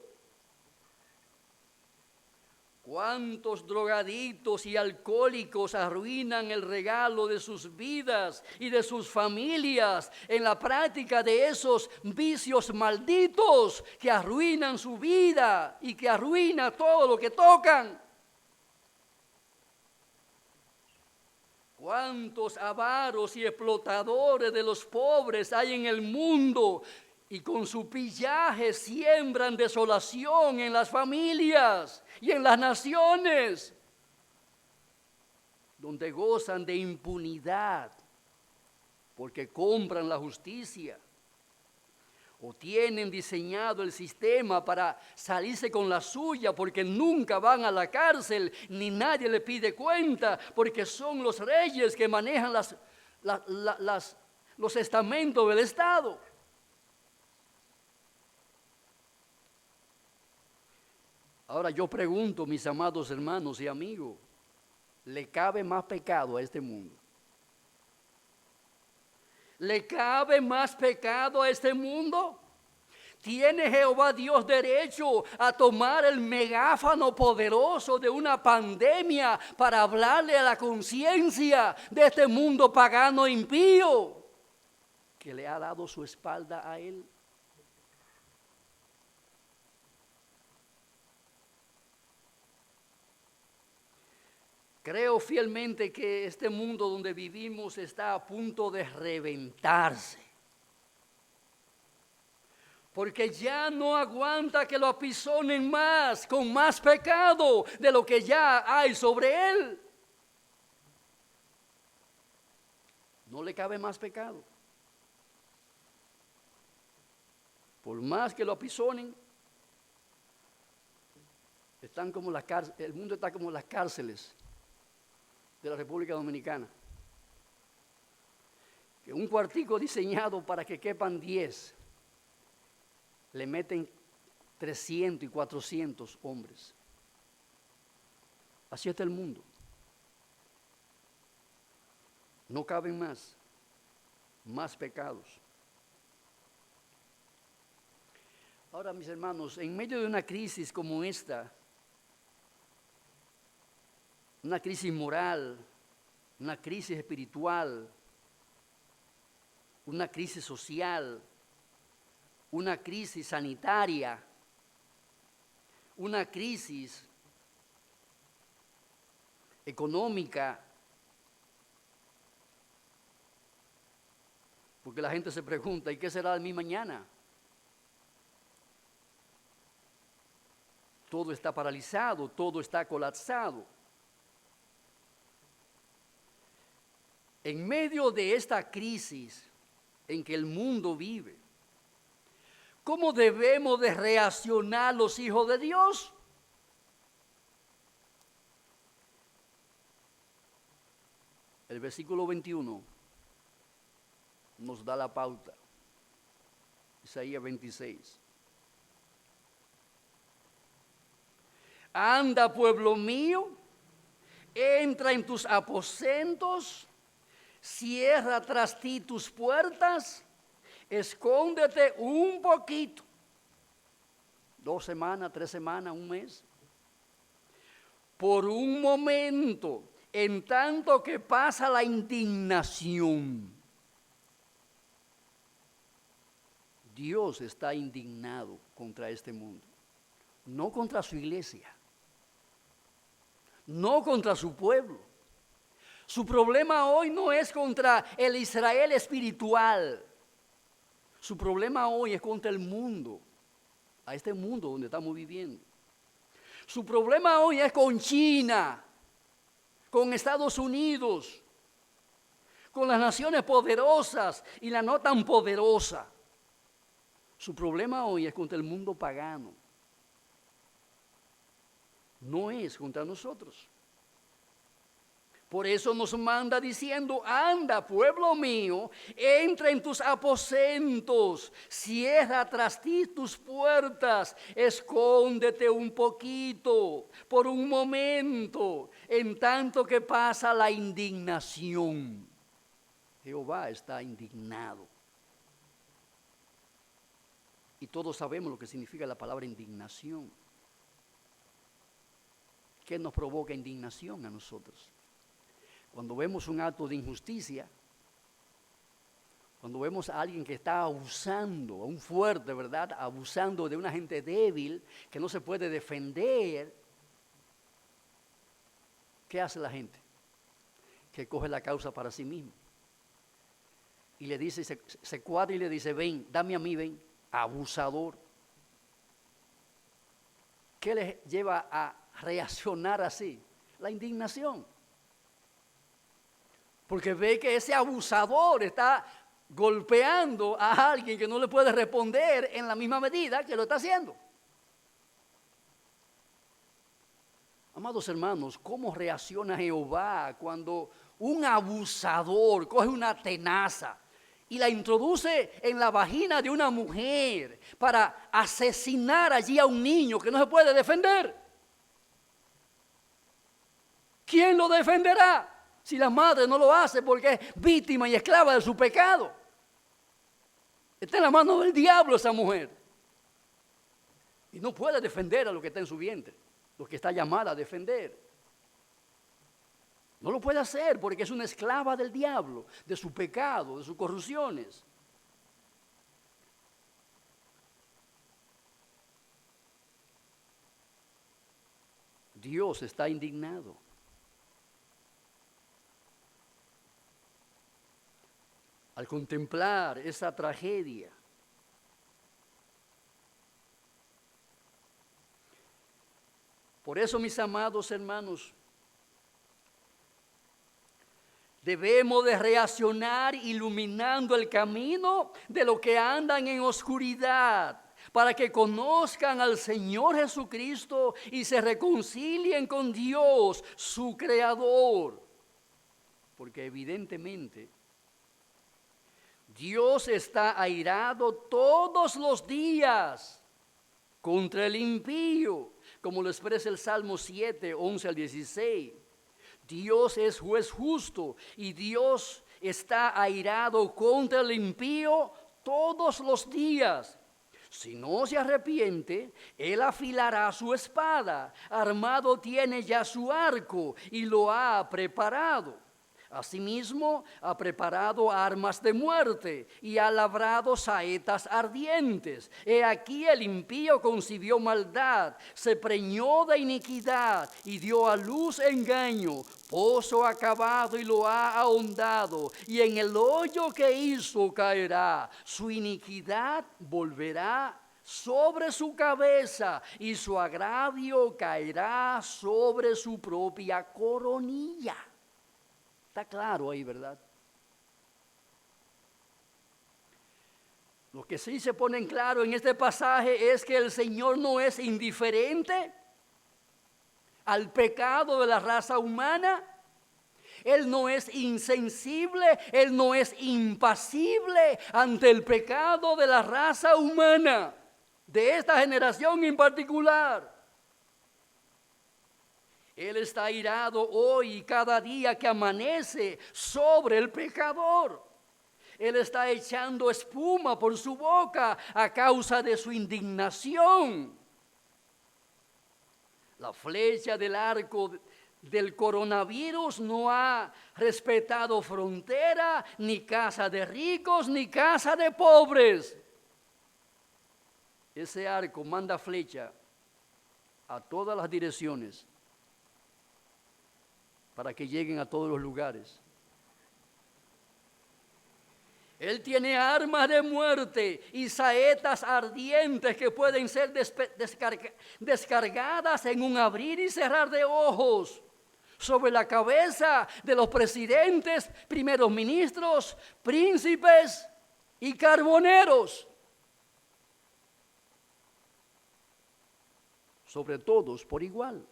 ¿Cuántos drogadictos y alcohólicos arruinan el regalo de sus vidas y de sus familias en la práctica de esos vicios malditos que arruinan su vida y que arruinan todo lo que tocan? ¿Cuántos avaros y explotadores de los pobres hay en el mundo y con su pillaje siembran desolación en las familias y en las naciones, donde gozan de impunidad porque compran la justicia o tienen diseñado el sistema para salirse con la suya porque nunca van a la cárcel ni nadie le pide cuenta porque son los reyes que manejan los estamentos del Estado? Ahora yo pregunto, mis amados hermanos y amigos, ¿le cabe más pecado a este mundo? ¿Le cabe más pecado a este mundo? ¿Tiene Jehová Dios derecho a tomar el megáfono poderoso de una pandemia para hablarle a la conciencia de este mundo pagano e impío que le ha dado su espalda a él? Creo fielmente que este mundo donde vivimos está a punto de reventarse. Porque ya no aguanta que lo apisonen más, con más pecado de lo que ya hay sobre él. No le cabe más pecado. Por más que lo apisonen, están como el mundo está como las cárceles de la República Dominicana. Que un cuartico diseñado para que quepan 10, le meten 300 y 400 hombres. Así está el mundo. No caben más pecados. Ahora, mis hermanos, en medio de una crisis como esta, una crisis moral, una crisis espiritual, una crisis social, una crisis sanitaria, una crisis económica, porque la gente se pregunta, ¿y qué será de mí mañana? Todo está paralizado, todo está colapsado. En medio de esta crisis en que el mundo vive, ¿cómo debemos de reaccionar los hijos de Dios? El versículo 21 nos da la pauta. Isaías 26. Anda, pueblo mío, entra en tus aposentos, cierra tras ti tus puertas, escóndete un poquito, 2 semanas, 3 semanas, un mes, por un momento, en tanto que pasa la indignación. Dios está indignado contra este mundo, no contra su iglesia, no contra su pueblo. Su problema hoy no es contra el Israel espiritual. Su problema hoy es contra el mundo, a este mundo donde estamos viviendo. Su problema hoy es con China, con Estados Unidos, con las naciones poderosas y la no tan poderosa. Su problema hoy es contra el mundo pagano. No es contra nosotros. Por eso nos manda diciendo, anda, pueblo mío, entra en tus aposentos, cierra tras ti tus puertas, escóndete un poquito, por un momento, en tanto que pasa la indignación. Jehová está indignado. Y todos sabemos lo que significa la palabra indignación. ¿Qué nos provoca indignación a nosotros? Cuando vemos un acto de injusticia, cuando vemos a alguien que está abusando, a un fuerte, ¿verdad? Abusando de una gente débil que no se puede defender, ¿qué hace la gente? Que coge la causa para sí mismo. Y le dice, se cuadra y le dice, ven, dame a mí, ven, abusador. ¿Qué les lleva a reaccionar así? La indignación. Porque ve que ese abusador está golpeando a alguien que no le puede responder en la misma medida que lo está haciendo. Amados hermanos, ¿cómo reacciona Jehová cuando un abusador coge una tenaza y la introduce en la vagina de una mujer para asesinar allí a un niño que no se puede defender? ¿Quién lo defenderá? Si la madre no lo hace porque es víctima y esclava de su pecado. Está en la mano del diablo esa mujer. Y no puede defender a lo que está en su vientre, lo que está llamada a defender. No lo puede hacer porque es una esclava del diablo, de su pecado, de sus corrupciones. Dios está indignado. Al contemplar esa tragedia, por eso, mis amados hermanos, Debemos de reaccionar iluminando el camino de los que andan en oscuridad, para que conozcan al Señor Jesucristo y se reconcilien con Dios, su Creador. Porque evidentemente Dios está airado todos los días contra el impío, como lo expresa el Salmo 7, 11 al 16. Dios es juez justo y Dios está airado contra el impío todos los días. Si no se arrepiente, él afilará su espada, armado tiene ya su arco y lo ha preparado. Asimismo, ha preparado armas de muerte y ha labrado saetas ardientes. He aquí el impío concibió maldad, se preñó de iniquidad y dio a luz engaño. Pozo ha cavado y lo ha ahondado, y en el hoyo que hizo caerá. Su iniquidad volverá sobre su cabeza y su agravio caerá sobre su propia coronilla. Está claro ahí, ¿verdad? Lo que sí se pone en claro en este pasaje es que el Señor no es indiferente al pecado de la raza humana. Él no es insensible, Él no es impasible ante el pecado de la raza humana, de esta generación en particular. Él está airado hoy y cada día que amanece sobre el pecador. Él está echando espuma por su boca a causa de su indignación. La flecha del arco del coronavirus no ha respetado frontera, ni casa de ricos, ni casa de pobres. Ese arco manda flecha a todas las direcciones, para que lleguen a todos los lugares. Él tiene armas de muerte y saetas ardientes que pueden ser descargadas en un abrir y cerrar de ojos sobre la cabeza de los presidentes, primeros ministros, príncipes y carboneros. Sobre todos por igual.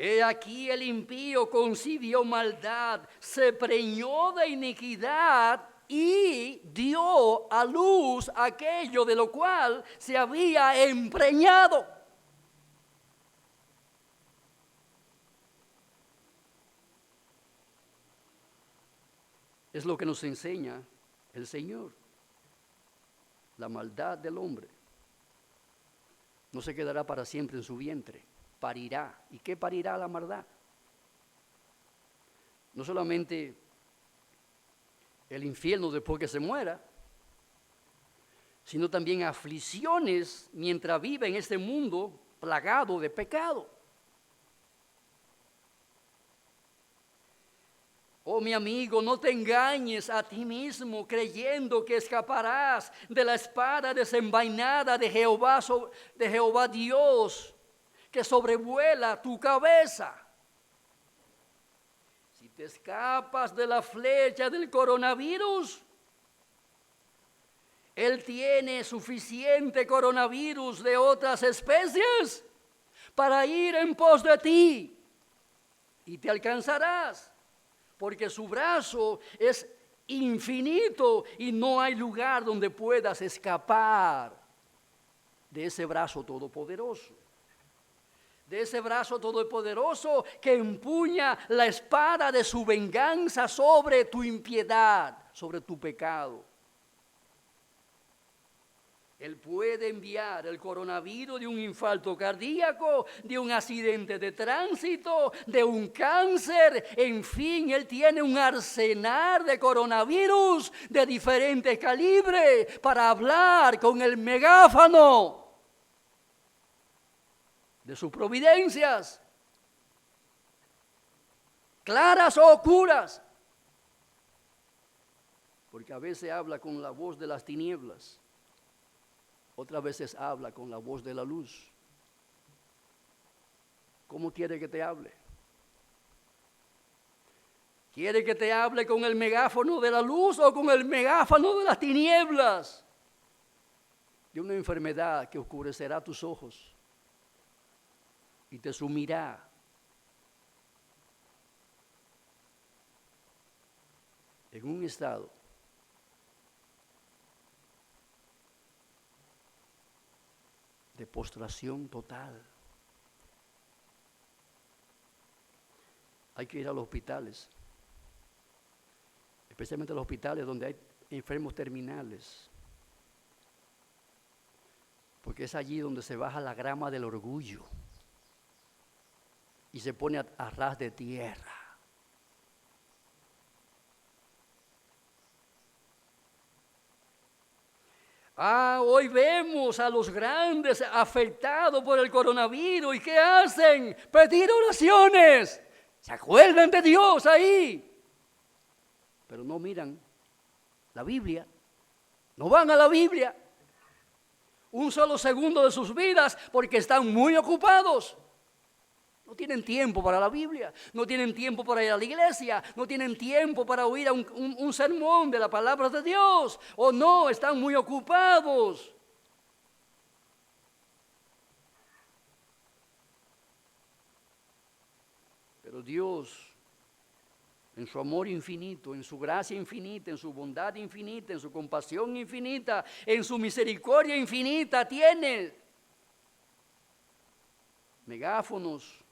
He aquí el impío concibió maldad, se preñó de iniquidad y dio a luz aquello de lo cual se había empreñado. Es lo que nos enseña el Señor. La maldad del hombre no se quedará para siempre en su vientre. Parirá. ¿Y qué parirá la maldad? No solamente el infierno después que se muera, sino también aflicciones mientras vive en este mundo plagado de pecado. Oh, mi amigo, no te engañes a ti mismo creyendo que escaparás de la espada desenvainada de Jehová Dios, que sobrevuela tu cabeza. Si te escapas de la flecha del coronavirus, Él tiene suficiente coronavirus de otras especies para ir en pos de ti y te alcanzarás, porque su brazo es infinito y no hay lugar donde puedas escapar de ese brazo todopoderoso. De ese brazo todopoderoso que empuña la espada de su venganza sobre tu impiedad, sobre tu pecado. Él puede enviar el coronavirus de un infarto cardíaco, de un accidente de tránsito, de un cáncer. En fin, Él tiene un arsenal de coronavirus de diferente calibre para hablar con el megáfono de sus providencias, claras o oscuras, porque a veces habla con la voz de las tinieblas. otras veces habla con la voz de la luz. ¿Cómo quiere que te hable? ¿Quiere que te hable con el megáfono de la luz o con el megáfono de las tinieblas? De una enfermedad que oscurecerá tus ojos y te sumirá en un estado de postración total. Hay que ir a los hospitales, especialmente a los hospitales donde hay enfermos terminales, porque es allí donde se baja la grama del orgullo y se pone a ras de tierra. Hoy vemos a los grandes afectados por el coronavirus. ¿Y qué hacen? Pedir oraciones. ¿Se acuerdan de Dios ahí? Pero no miran la Biblia. No van a la Biblia. Un solo segundo de sus vidas porque están muy ocupados. No tienen tiempo para la Biblia, no tienen tiempo para ir a la iglesia, no tienen tiempo para oír un sermón de la palabra de Dios. O no, están muy ocupados. Pero Dios, en su amor infinito, en su gracia infinita, en su bondad infinita, en su compasión infinita, en su misericordia infinita, tiene megáfonos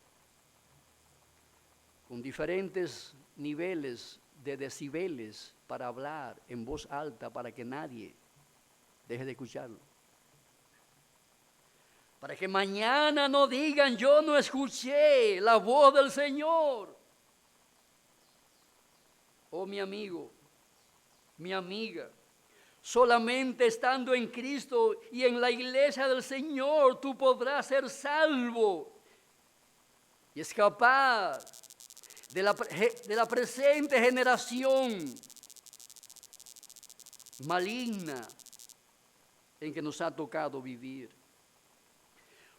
con diferentes niveles de decibeles para hablar en voz alta para que nadie deje de escucharlo. Para que mañana no digan, yo no escuché la voz del Señor. Oh, mi amigo, mi amiga, solamente estando en Cristo y en la iglesia del Señor, tú podrás ser salvo y escapar de la presente generación maligna en que nos ha tocado vivir.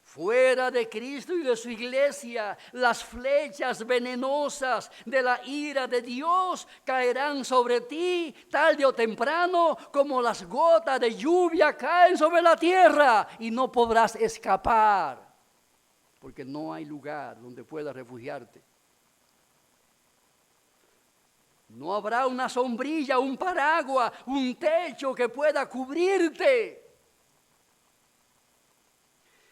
Fuera de Cristo y de su iglesia, las flechas venenosas de la ira de Dios caerán sobre ti tarde o temprano, como las gotas de lluvia caen sobre la tierra, y no podrás escapar, porque no hay lugar donde puedas refugiarte. No habrá una sombrilla, un paraguas, un techo que pueda cubrirte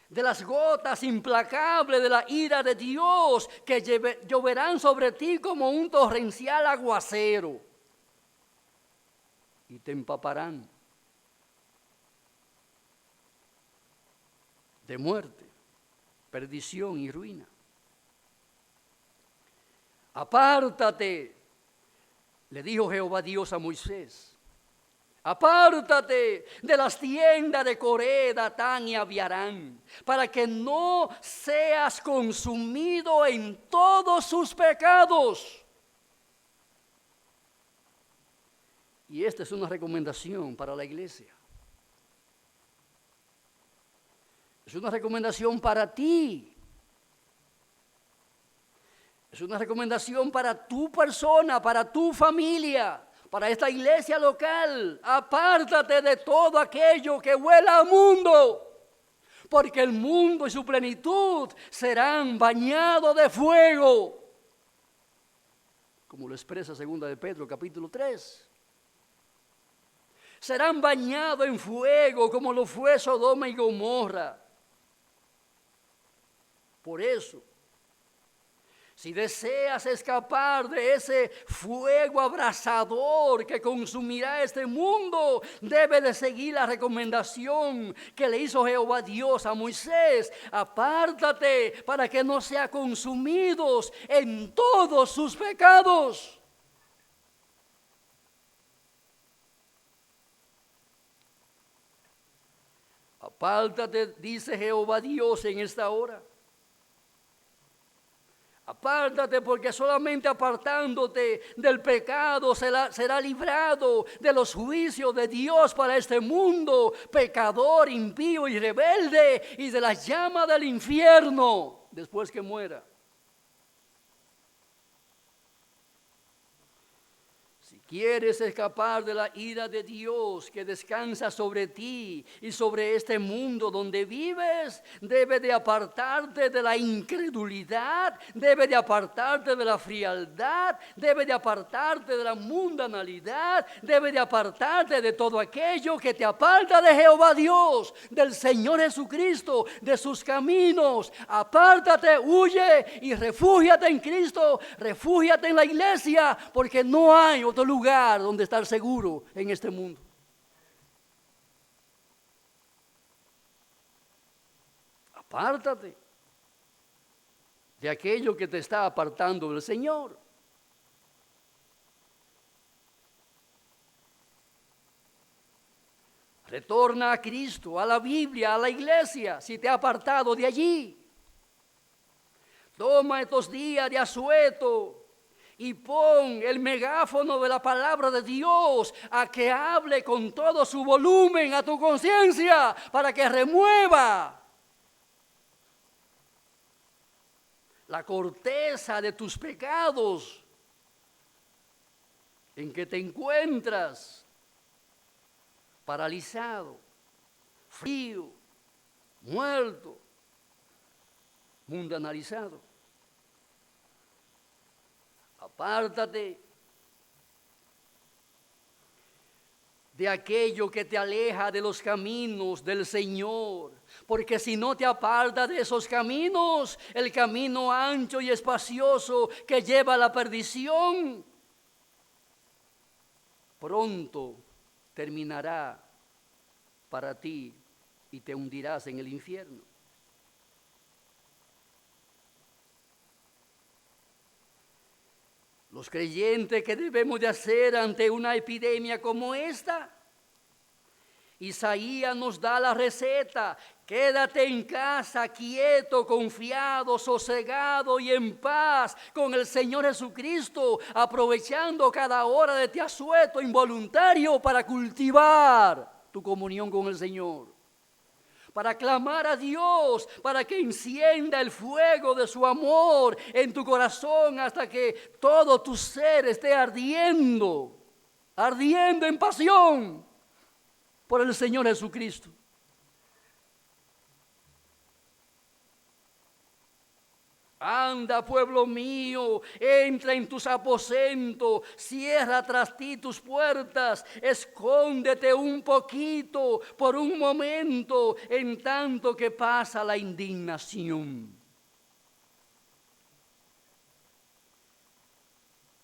de las gotas implacables de la ira de Dios que lloverán sobre ti como un torrencial aguacero y te empaparán de muerte, perdición y ruina. Apártate, le dijo Jehová Dios a Moisés. Apártate de las tiendas de Coré, Datán y Abiarán, para que no seas consumido en todos sus pecados. Y esta es una recomendación para la iglesia. Es una recomendación para ti. Es una recomendación para tu persona, para tu familia. Para esta iglesia local, apártate de todo aquello que huela a mundo, porque el mundo y su plenitud serán bañados de fuego, como lo expresa 2 de Pedro capítulo 3. Serán bañados en fuego como lo fue Sodoma y Gomorra. Por eso, si deseas escapar de ese fuego abrasador que consumirá este mundo, debes de seguir la recomendación que le hizo Jehová Dios a Moisés. Apártate para que no sean consumidos en todos sus pecados. Apártate, dice Jehová Dios en esta hora. Apártate, porque solamente apartándote del pecado será librado de los juicios de Dios para este mundo pecador, impío y rebelde, y de las llamas del infierno después que muera. ¿Quieres escapar de la ira de Dios que descansa sobre ti y sobre este mundo donde vives? Debes de apartarte de la incredulidad, debes de apartarte de la frialdad, debes de apartarte de la mundanalidad, debes de apartarte de todo aquello que te aparta de Jehová Dios, del Señor Jesucristo, de sus caminos. Apártate, huye y refúgiate en Cristo, refúgiate en la iglesia, porque no hay otro lugar donde estar seguro en este mundo. Apártate de aquello que te está apartando del Señor. Retorna a Cristo, a la Biblia, a la iglesia, si te ha apartado de allí. Toma estos días de asueto y pon el megáfono de la palabra de Dios a que hable con todo su volumen a tu conciencia para que remueva la corteza de tus pecados en que te encuentras paralizado, frío, muerto, mundanalizado. Apártate de aquello que te aleja de los caminos del Señor, porque si no te apartas de esos caminos, el camino ancho y espacioso que lleva a la perdición, pronto terminará para ti y te hundirás en el infierno. Los creyentes, ¿qué debemos de hacer ante una epidemia como esta? Isaías nos da la receta: quédate en casa, quieto, confiado, sosegado y en paz con el Señor Jesucristo, aprovechando cada hora de tu asueto involuntario para cultivar tu comunión con el Señor, para clamar a Dios, para que encienda el fuego de su amor en tu corazón hasta que todo tu ser esté ardiendo en pasión por el Señor Jesucristo. Anda, pueblo mío, entra en tus aposentos, cierra tras ti tus puertas, escóndete un poquito, por un momento, en tanto que pasa la indignación.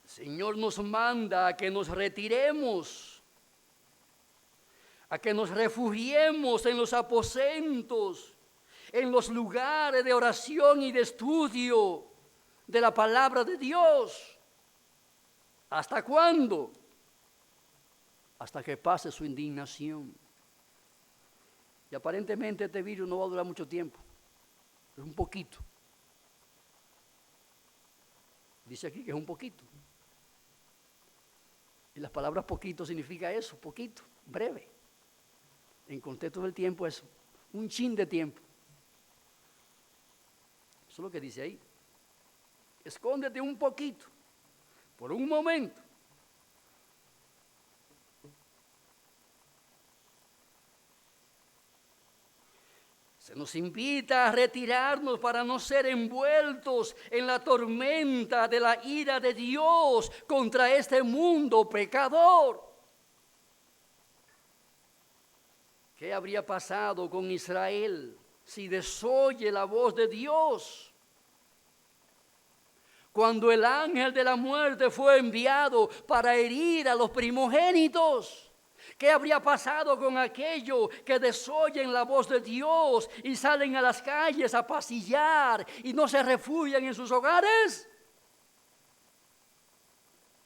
El Señor nos manda a que nos retiremos, a que nos refugiemos en los aposentos, en los lugares de oración y de estudio de la palabra de Dios. ¿Hasta cuándo? Hasta que pase su indignación. Y aparentemente este virus no va a durar mucho tiempo, es un poquito. Dice aquí que es un poquito. Y las palabras poquito significa eso, poquito, breve. En contexto del tiempo es un chin de tiempo. Eso es lo que dice ahí. Escóndete un poquito, por un momento. Se nos invita a retirarnos para no ser envueltos en la tormenta de la ira de Dios contra este mundo pecador. ¿Qué habría pasado con Israel si desoye la voz de Dios? Cuando el ángel de la muerte fue enviado para herir a los primogénitos, ¿qué habría pasado con aquellos que desoyen la voz de Dios y salen a las calles a pasillar y no se refugian en sus hogares?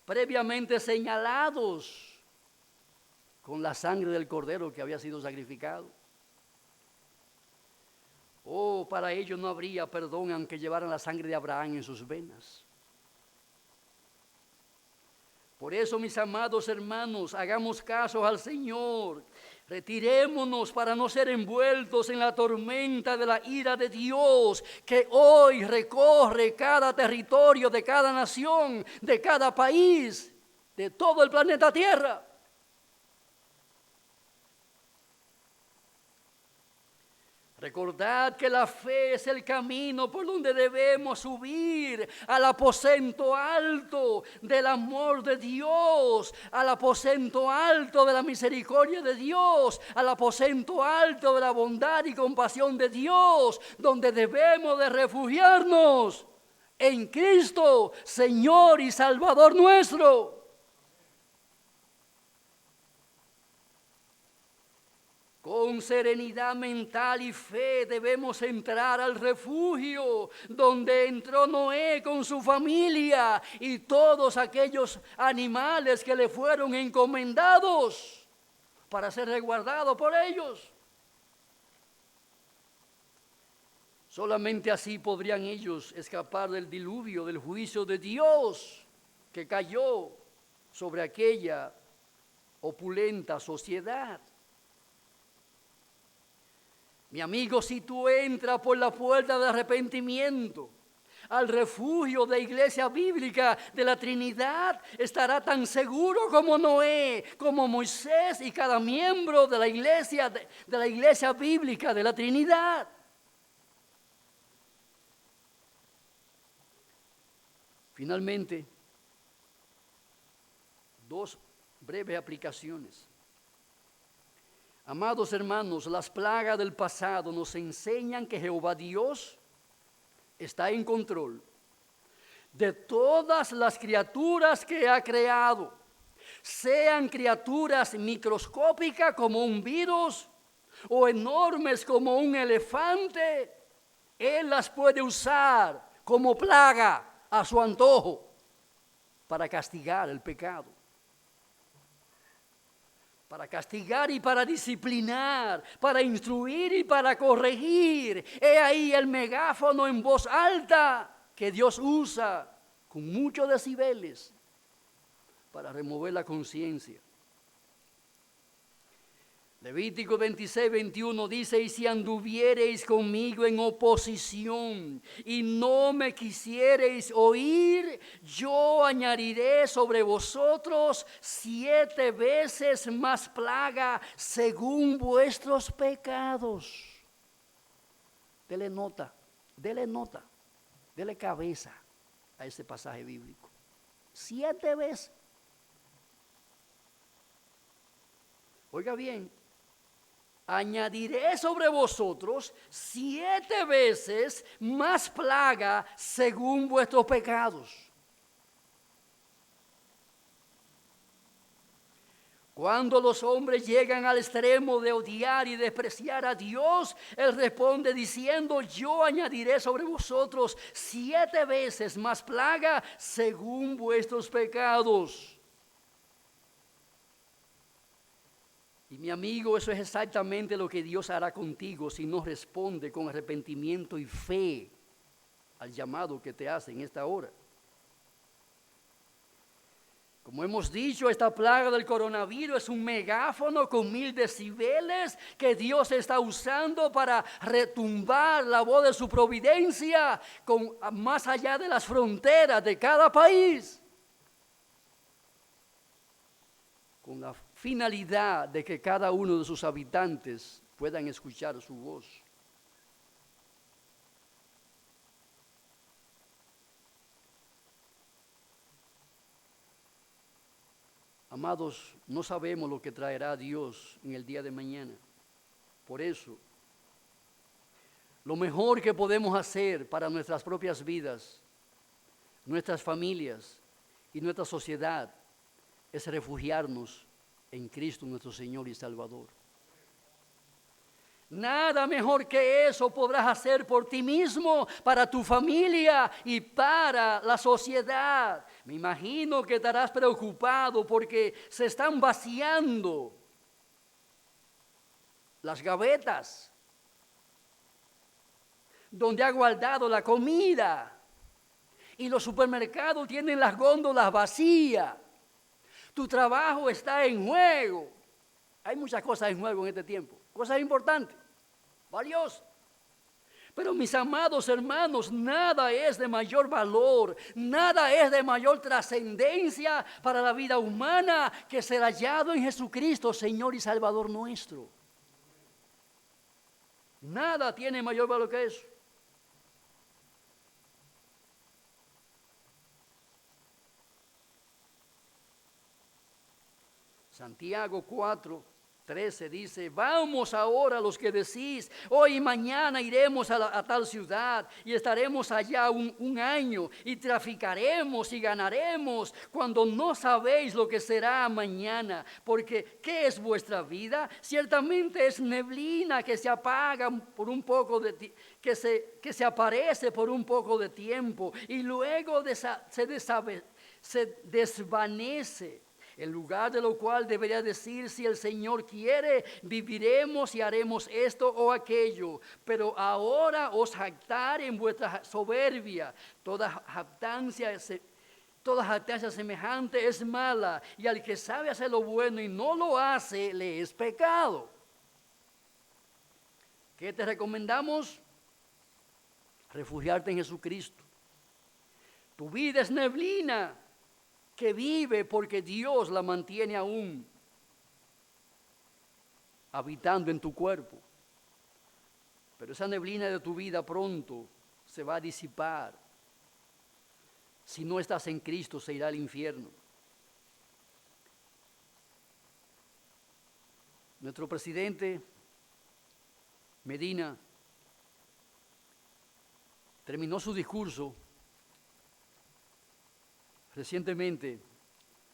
Previamente señalados con la sangre del cordero que había sido sacrificado. Oh, para ellos no habría perdón aunque llevaran la sangre de Abraham en sus venas. Por eso, mis amados hermanos, hagamos caso al Señor. Retirémonos para no ser envueltos en la tormenta de la ira de Dios que hoy recorre cada territorio de cada nación, de cada país, de todo el planeta Tierra. Recordad que la fe es el camino por donde debemos subir al aposento alto del amor de Dios, al aposento alto de la misericordia de Dios, al aposento alto de la bondad y compasión de Dios, donde debemos de refugiarnos en Cristo, Señor y Salvador nuestro. Con serenidad mental y fe debemos entrar al refugio donde entró Noé con su familia y todos aquellos animales que le fueron encomendados para ser resguardados por ellos. Solamente así podrían ellos escapar del diluvio, del juicio de Dios que cayó sobre aquella opulenta sociedad. Mi amigo, si tú entras por la puerta del arrepentimiento al refugio de iglesia bíblica de la Trinidad, estará tan seguro como Noé, como Moisés y cada miembro de la iglesia bíblica de la Trinidad. Finalmente, dos breves aplicaciones. Amados hermanos, las plagas del pasado nos enseñan que Jehová Dios está en control de todas las criaturas que ha creado, sean criaturas microscópicas como un virus o enormes como un elefante. Él las puede usar como plaga a su antojo para castigar el pecado. Para castigar y para disciplinar, para instruir y para corregir. He ahí el megáfono en voz alta que Dios usa con muchos decibeles para remover la conciencia. Levítico 26:21 dice: y si anduviereis conmigo en oposición y no me quisiereis oír, yo añadiré sobre vosotros 7 veces más plaga según vuestros pecados. Dele nota, dele cabeza a ese pasaje bíblico. 7 veces. Oiga bien. Añadiré sobre vosotros 7 veces más plaga según vuestros pecados. Cuando los hombres llegan al extremo de odiar y despreciar a Dios, Él responde diciendo: yo añadiré sobre vosotros 7 veces más plaga según vuestros pecados. Y mi amigo, eso es exactamente lo que Dios hará contigo si no responde con arrepentimiento y fe al llamado que te hace en esta hora. Como hemos dicho, esta plaga del coronavirus es un megáfono con 1000 decibeles que Dios está usando para retumbar la voz de su providencia más allá de las fronteras de cada país. Con la finalidad de que cada uno de sus habitantes puedan escuchar su voz. Amados, no sabemos lo que traerá Dios en el día de mañana. Por eso, lo mejor que podemos hacer para nuestras propias vidas, nuestras familias y nuestra sociedad es refugiarnos en Cristo nuestro Señor y Salvador. Nada mejor que eso podrás hacer por ti mismo, para tu familia y para la sociedad. Me imagino que estarás preocupado porque se están vaciando las gavetas donde ha guardado la comida. Y los supermercados tienen las góndolas vacías. Tu trabajo está en juego. Hay muchas cosas en juego en este tiempo. Cosas importantes, valiosas. Pero mis amados hermanos, nada es de mayor valor, nada es de mayor trascendencia para la vida humana que ser hallado en Jesucristo, Señor y Salvador nuestro. Nada tiene mayor valor que eso. Santiago 4:13 dice, vamos ahora los que decís, hoy y mañana iremos a tal ciudad y estaremos allá un año y traficaremos y ganaremos cuando no sabéis lo que será mañana. Porque ¿qué es vuestra vida? Ciertamente es neblina que se apaga por un poco de que se aparece por un poco de tiempo y luego se desvanece. En lugar de lo cual debería decir, si el Señor quiere, viviremos y haremos esto o aquello. Pero ahora os jactar en vuestra soberbia. Toda jactancia semejante es mala. Y al que sabe hacer lo bueno y no lo hace, le es pecado. ¿Qué te recomendamos? Refugiarte en Jesucristo. Tu vida es neblina que vive porque Dios la mantiene aún habitando en tu cuerpo. Pero esa neblina de tu vida pronto se va a disipar. Si no estás en Cristo, se irá al infierno. Nuestro presidente Medina terminó su discurso recientemente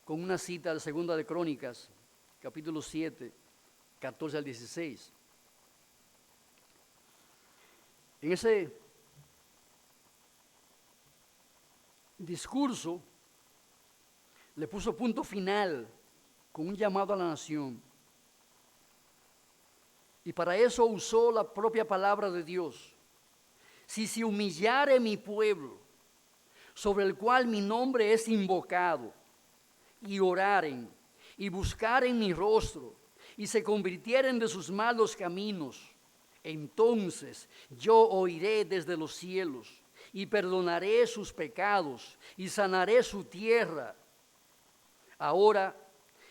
con una cita de Segunda de Crónicas, capítulo 7, 14 al 16. En ese discurso le puso punto final con un llamado a la nación. Y para eso usó la propia palabra de Dios. Si se humillare mi pueblo, sobre el cual mi nombre es invocado, y oraren, y buscaren mi rostro, y se convirtieren de sus malos caminos, entonces yo oiré desde los cielos, y perdonaré sus pecados, y sanaré su tierra. Ahora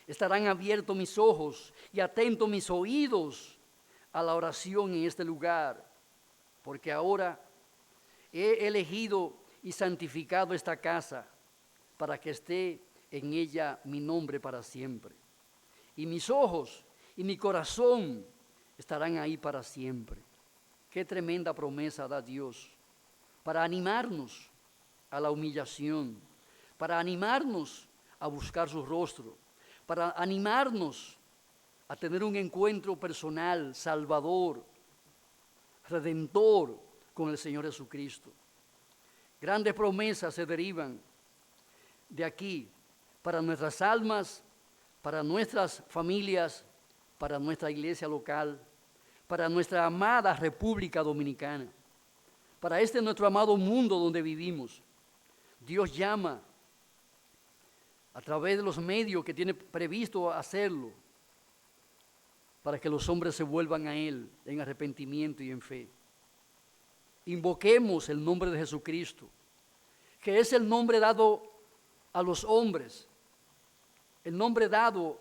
estarán abiertos mis ojos, y atentos mis oídos a la oración en este lugar, porque ahora he elegido y santificado esta casa para que esté en ella mi nombre para siempre. Y mis ojos y mi corazón estarán ahí para siempre. Qué tremenda promesa da Dios para animarnos a la humillación, para animarnos a buscar su rostro, para animarnos a tener un encuentro personal, salvador, redentor con el Señor Jesucristo. Grandes promesas se derivan de aquí para nuestras almas, para nuestras familias, para nuestra iglesia local, para nuestra amada República Dominicana, para este nuestro amado mundo donde vivimos. Dios llama a través de los medios que tiene previsto hacerlo, para que los hombres se vuelvan a Él en arrepentimiento y en fe. Invoquemos el nombre de Jesucristo, que es el nombre dado a los hombres, el nombre dado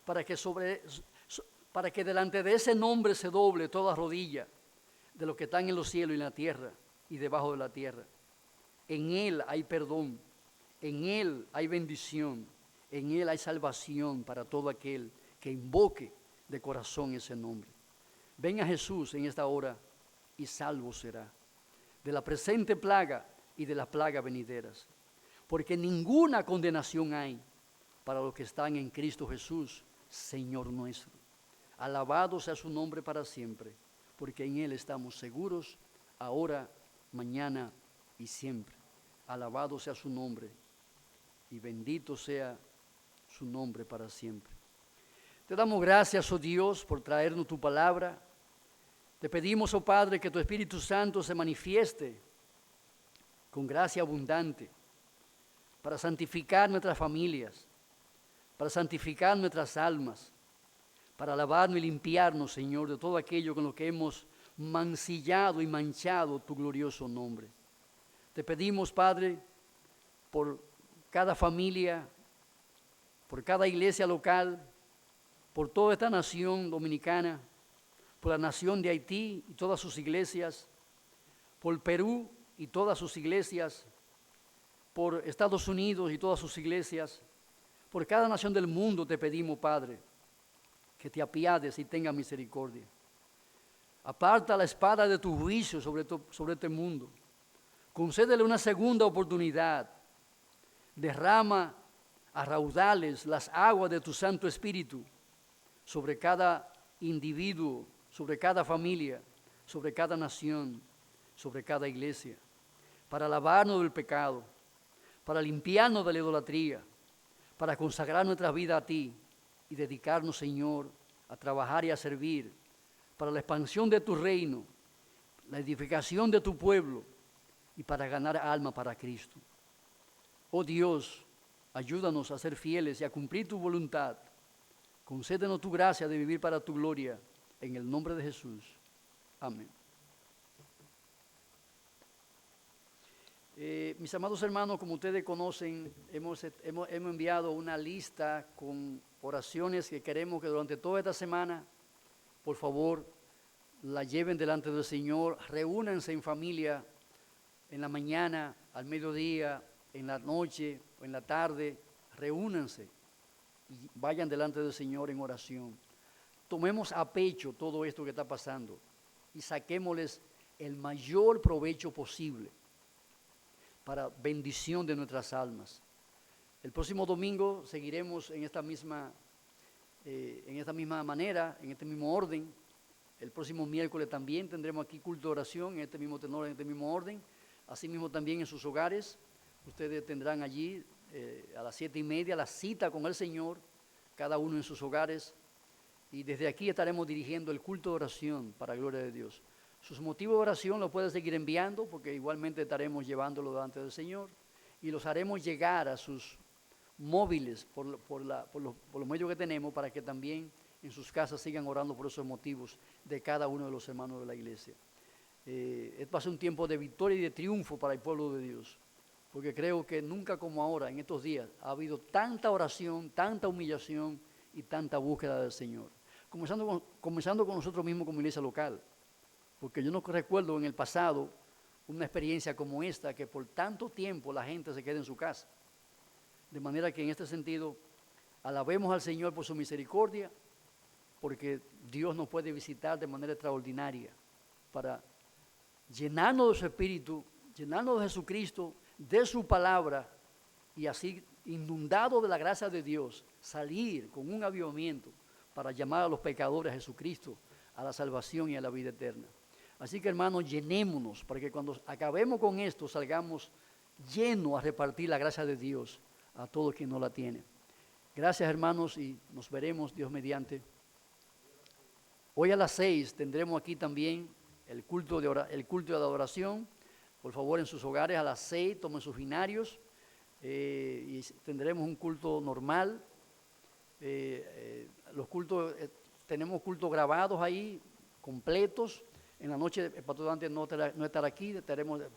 para que delante de ese nombre se doble toda rodilla de los que están en los cielos y en la tierra y debajo de la tierra. En Él hay perdón, en Él hay bendición, en Él hay salvación para todo aquel que invoque de corazón ese nombre. Ven a Jesús en esta hora y salvo será de la presente plaga y de las plagas venideras, porque ninguna condenación hay para los que están en Cristo Jesús, Señor nuestro. Alabado sea su nombre para siempre, porque en Él estamos seguros, ahora, mañana y siempre. Alabado sea su nombre y bendito sea su nombre para siempre. Te damos gracias, oh Dios, por traernos tu palabra, Te pedimos, oh Padre, que tu Espíritu Santo se manifieste con gracia abundante para santificar nuestras familias, para santificar nuestras almas, para lavarnos y limpiarnos, Señor, de todo aquello con lo que hemos mancillado y manchado tu glorioso nombre. Te pedimos, Padre, por cada familia, por cada iglesia local, por toda esta nación dominicana, por la nación de Haití y todas sus iglesias, por Perú y todas sus iglesias, por Estados Unidos y todas sus iglesias, por cada nación del mundo te pedimos, Padre, que te apiades y tenga misericordia. Aparta la espada de tu juicio sobre este mundo. Concédele una segunda oportunidad. Derrama a raudales las aguas de tu Santo Espíritu sobre cada individuo, sobre cada familia, sobre cada nación, sobre cada iglesia, para lavarnos del pecado, para limpiarnos de la idolatría, para consagrar nuestra vida a ti y dedicarnos, Señor, a trabajar y a servir para la expansión de tu reino, la edificación de tu pueblo y para ganar alma para Cristo. Oh Dios, ayúdanos a ser fieles y a cumplir tu voluntad. Concédenos tu gracia de vivir para tu gloria, en el nombre de Jesús. Amén. Mis amados hermanos, como ustedes conocen, hemos enviado una lista con oraciones que queremos que durante toda esta semana, por favor, la lleven delante del Señor. Reúnanse en familia, en la mañana, al mediodía, en la noche o en la tarde. Reúnanse y vayan delante del Señor en oración. Tomemos a pecho todo esto que está pasando y saquémosles el mayor provecho posible para bendición de nuestras almas. El próximo domingo seguiremos en esta misma manera, en este mismo orden. El próximo miércoles también tendremos aquí culto de oración en este mismo tenor, en este mismo orden. Asimismo también en sus hogares, ustedes tendrán allí a las 7:30 la cita con el Señor, cada uno en sus hogares. Y desde aquí estaremos dirigiendo el culto de oración para la gloria de Dios. Sus motivos de oración los pueden seguir enviando porque igualmente estaremos llevándolo delante del Señor y los haremos llegar a sus móviles por los medios que tenemos para que también en sus casas sigan orando por esos motivos de cada uno de los hermanos de la iglesia. Va a ser un tiempo de victoria y de triunfo para el pueblo de Dios, porque creo que nunca como ahora, en estos días, ha habido tanta oración, tanta humillación y tanta búsqueda del Señor. Comenzando con nosotros mismos como iglesia local. Porque yo no recuerdo en el pasado una experiencia como esta, que por tanto tiempo la gente se queda en su casa. De manera que en este sentido, alabemos al Señor por su misericordia, porque Dios nos puede visitar de manera extraordinaria para llenarnos de su Espíritu, llenarnos de Jesucristo, de su palabra, y así, inundado de la gracia de Dios, salir con un avivamiento para llamar a los pecadores a Jesucristo, a la salvación y a la vida eterna. Así que, hermanos, llenémonos para que cuando acabemos con esto salgamos llenos a repartir la gracia de Dios a todos quienes no la tienen. Gracias, hermanos, y nos veremos, Dios mediante. Hoy a las 6 tendremos aquí también el culto de adoración. Por favor, en sus hogares a las 6 tomen sus binarios y tendremos un culto normal. Los cultos, tenemos cultos grabados ahí, completos. En la noche, el pastor Dante no estará aquí,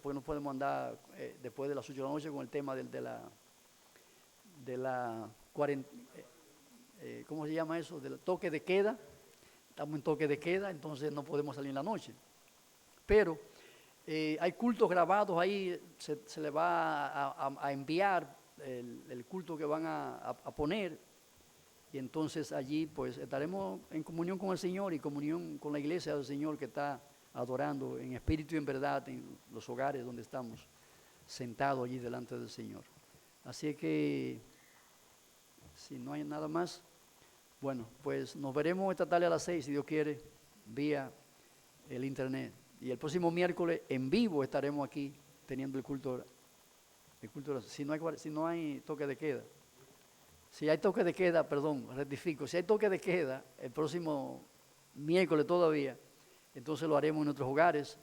porque no podemos andar después de las 8 de la noche con el tema de la cuarentena, ¿cómo se llama eso? Del toque de queda. Estamos en toque de queda, entonces no podemos salir en la noche. Pero hay cultos grabados ahí, se le va a enviar el culto que van a poner. Y entonces allí pues estaremos en comunión con el Señor y comunión con la iglesia del Señor que está adorando en espíritu y en verdad en los hogares donde estamos sentados allí delante del Señor. Así que, si no hay nada más, bueno, pues nos veremos esta tarde a las 6, si Dios quiere, vía el internet. Y el próximo miércoles en vivo estaremos aquí teniendo el culto si no hay toque de queda. Si hay toque de queda, perdón, rectifico, si hay toque de queda el próximo miércoles todavía, entonces lo haremos en nuestros hogares.